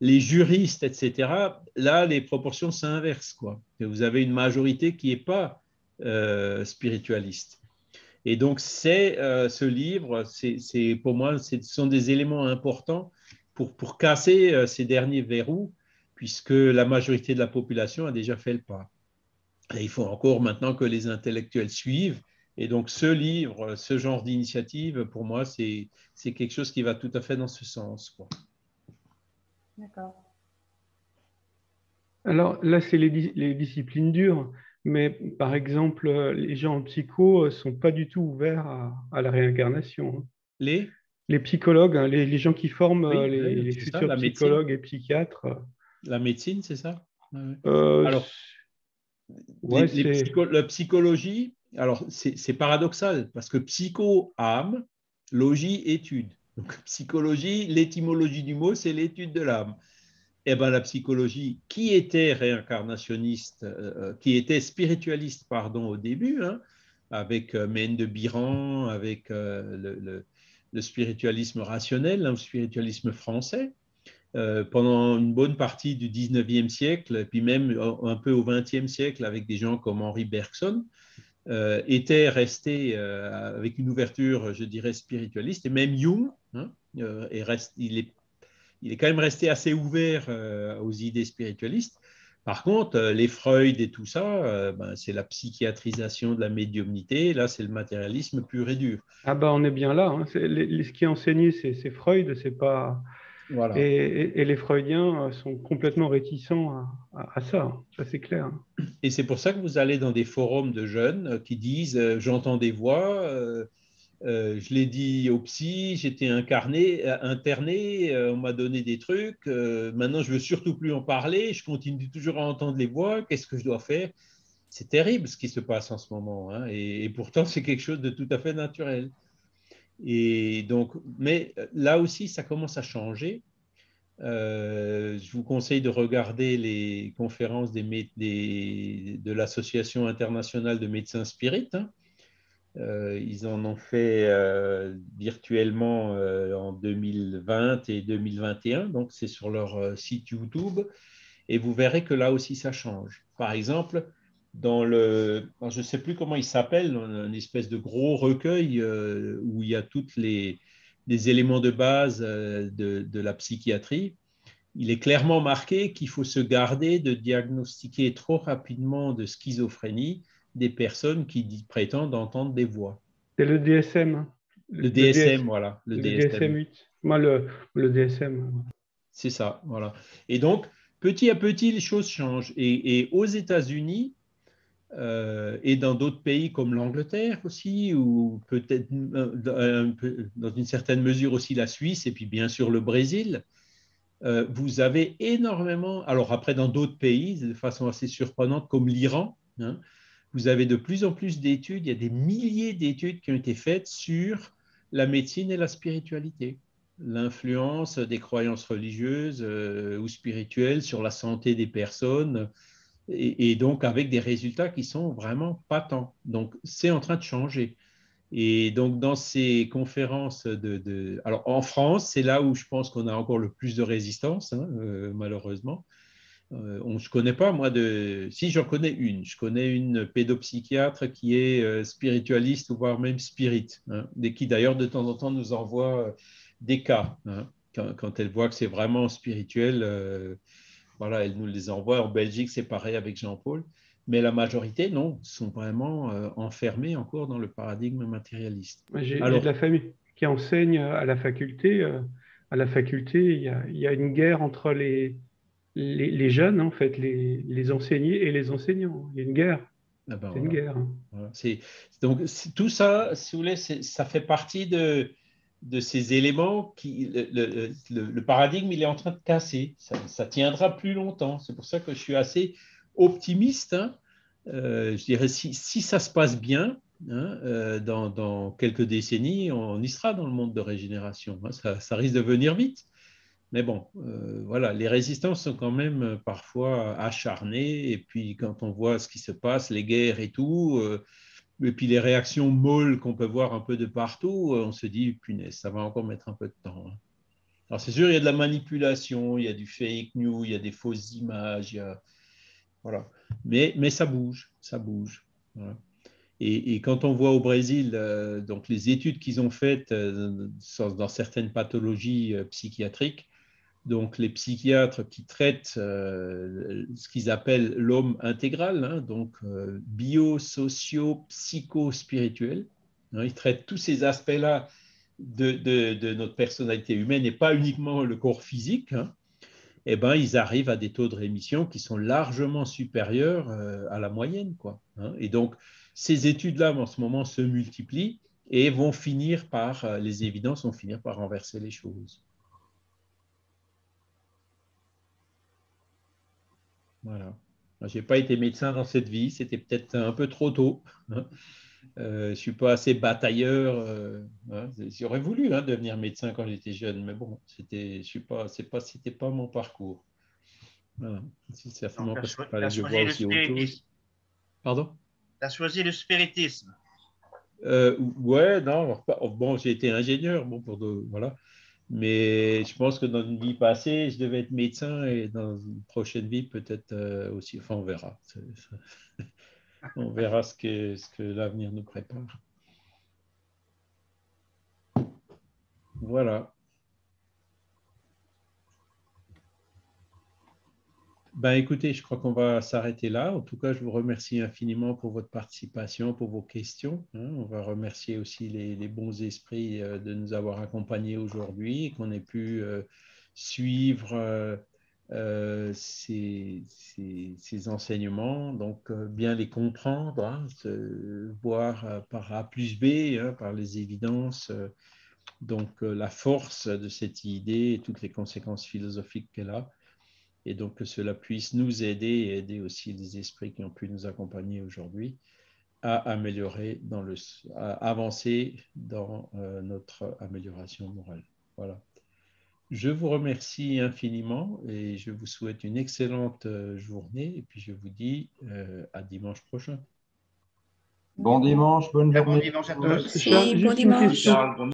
les juristes, etc., là, les proportions s'inversent, quoi. Vous avez une majorité qui n'est pas spiritualiste. Et donc, ce livre, pour moi, ce sont des éléments importants pour casser ces derniers verrous, puisque la majorité de la population a déjà fait le pas. Et il faut encore maintenant que les intellectuels suivent. Et donc, ce livre, ce genre d'initiative, pour moi, c'est quelque chose qui va tout à fait dans ce sens, quoi. D'accord. Alors là, c'est les disciplines dures, mais par exemple, les gens en psycho ne sont pas du tout ouverts à la réincarnation, hein. Les Les psychologues, hein, les gens qui forment Oui, les c'est ça, futurs la médecine. psychologues et psychiatres, La médecine, c'est ça? Ouais. euh, Alors, ouais, c'est. la psychologie, alors c'est paradoxal parce que psycho, âme, logie, étude. Donc, psychologie, l'étymologie du mot, c'est l'étude de l'âme. Eh bien, la psychologie, qui était réincarnationniste, qui était spiritualiste, pardon, au début, hein, avec Mène de Biran, avec le spiritualisme rationnel, le spiritualisme français, pendant une bonne partie du 19e siècle, et puis même un peu au 20e siècle, avec des gens comme Henri Bergson, était resté avec une ouverture, je dirais, spiritualiste, et même Jung, hein, il est quand même resté assez ouvert aux idées spiritualistes. Par contre, les Freud et tout ça, c'est la psychiatrisation de la médiumnité, là, c'est le matérialisme pur et dur. Ah bah on est bien là, hein. Ce qui est enseigné, c'est Freud, c'est pas. Voilà. Et les Freudiens sont complètement réticents à ça, ça c'est clair. Et c'est pour ça que vous allez dans des forums de jeunes qui disent j'entends des voix, je l'ai dit au psy, j'étais interné, on m'a donné des trucs, maintenant je veux surtout plus en parler, je continue toujours à entendre les voix, qu'est-ce que je dois faire? C'est terrible ce qui se passe en ce moment, hein, et pourtant c'est quelque chose de tout à fait naturel. Et donc, mais là aussi, ça commence à changer. Je vous conseille de regarder les conférences de l'Association internationale de médecins spirites, hein. Ils en ont fait virtuellement en 2020 et 2021, donc c'est sur leur site YouTube, et vous verrez que là aussi ça change. Par exemple, je ne sais plus comment il s'appelle, une espèce de gros recueil où il y a tous les éléments de base de la psychiatrie. Il est clairement marqué qu'il faut se garder de diagnostiquer trop rapidement de schizophrénie des personnes qui prétendent entendre des voix. C'est le DSM, hein. Le DSM, voilà, le Le DSM. DSM-8. Moi, le DSM. C'est ça, voilà. Et donc, petit à petit, les choses changent. Et aux États-Unis et dans d'autres pays comme l'Angleterre aussi, ou peut-être dans une certaine mesure aussi la Suisse, et puis bien sûr le Brésil, vous avez énormément, alors après dans d'autres pays, de façon assez surprenante, comme l'Iran, hein, vous avez de plus en plus d'études, il y a des milliers d'études qui ont été faites sur la médecine et la spiritualité, l'influence des croyances religieuses ou spirituelles sur la santé des personnes, et donc avec des résultats qui sont vraiment patents. Donc c'est en train de changer. Et donc, dans ces conférences Alors, en France, c'est là où je pense qu'on a encore le plus de résistance, hein, malheureusement. Je ne connais pas, moi, Si, j'en connais une. Je connais une pédopsychiatre qui est spiritualiste, voire même spirit, hein, et qui, d'ailleurs, de temps en temps, nous envoie des cas, hein. Quand elle voit que c'est vraiment spirituel, voilà, elle nous les envoie. En Belgique, c'est pareil avec Jean-Paul. Mais la majorité, non, sont vraiment enfermés encore dans le paradigme matérialiste. J'ai de Alors, la famille qui enseigne à la faculté. À la faculté, il y a une guerre entre les jeunes, en fait, les enseignés et les enseignants. Il y a une guerre. ah ben C'est une voilà. guerre, hein. Voilà. Donc, tout ça, si vous voulez, ça fait partie de ces éléments qui. Le paradigme, il est en train de casser. Ça tiendra plus longtemps. C'est pour ça que je suis assez optimiste, hein. Je dirais, si ça se passe bien, hein, dans quelques décennies, on y sera dans le monde de régénération, hein. Ça risque de venir vite. Mais bon, voilà, les résistances sont quand même parfois acharnées. Et puis, quand on voit ce qui se passe, les guerres et tout, et puis les réactions molles qu'on peut voir un peu de partout, on se dit, punaise, ça va encore mettre un peu de temps, hein. Alors, c'est sûr, il y a de la manipulation, il y a du fake news, il y a des fausses images, voilà. Mais ça bouge, ça bouge. Voilà. Et quand on voit au Brésil, donc les études qu'ils ont faites dans certaines pathologies psychiatriques, donc les psychiatres qui traitent ce qu'ils appellent l'homme intégral, hein, donc bio, socio, psycho-spirituel, hein, ils traitent tous ces aspects-là de notre personnalité humaine et pas uniquement le corps physique, hein, eh ben, ils arrivent à des taux de rémission qui sont largement supérieurs à la moyenne, quoi, hein. Et donc, ces études-là, en ce moment, se multiplient et vont finir par, les évidences vont finir par renverser les choses. Voilà. Je n'ai pas été médecin dans cette vie, c'était peut-être un peu trop tôt, hein. Je ne suis pas assez batailleur. Hein. J'aurais voulu, hein, devenir médecin quand j'étais jeune, mais bon, c'était pas mon parcours. Voilà. C'est certainement parce qu'il fallait que je vois aussi autre chose. Pardon? Tu as choisi le spiritisme. Ouais, non, bon, j'ai été ingénieur, bon, voilà. Mais je pense que dans une vie passée, je devais être médecin et dans une prochaine vie, peut-être aussi. Enfin, on verra. On verra ce que l'avenir nous prépare. Voilà. Ben, écoutez, je crois qu'on va s'arrêter là. En tout cas, je vous remercie infiniment pour votre participation, pour vos questions, hein. On va remercier aussi les bons esprits de nous avoir accompagnés aujourd'hui et qu'on ait pu suivre ces enseignements, donc bien les comprendre, hein, voir par A plus B, hein, par les évidences, donc la force de cette idée et toutes les conséquences philosophiques qu'elle a. Et donc que cela puisse nous aider et aider aussi les esprits qui ont pu nous accompagner aujourd'hui à améliorer, à avancer dans notre amélioration morale. Voilà. Je vous remercie infiniment et je vous souhaite une excellente journée et puis je vous dis à dimanche prochain. Bon dimanche, bonne Très bon journée. dimanche à tous. Richard, Merci, bon juste une dimanche. question. Charles, bon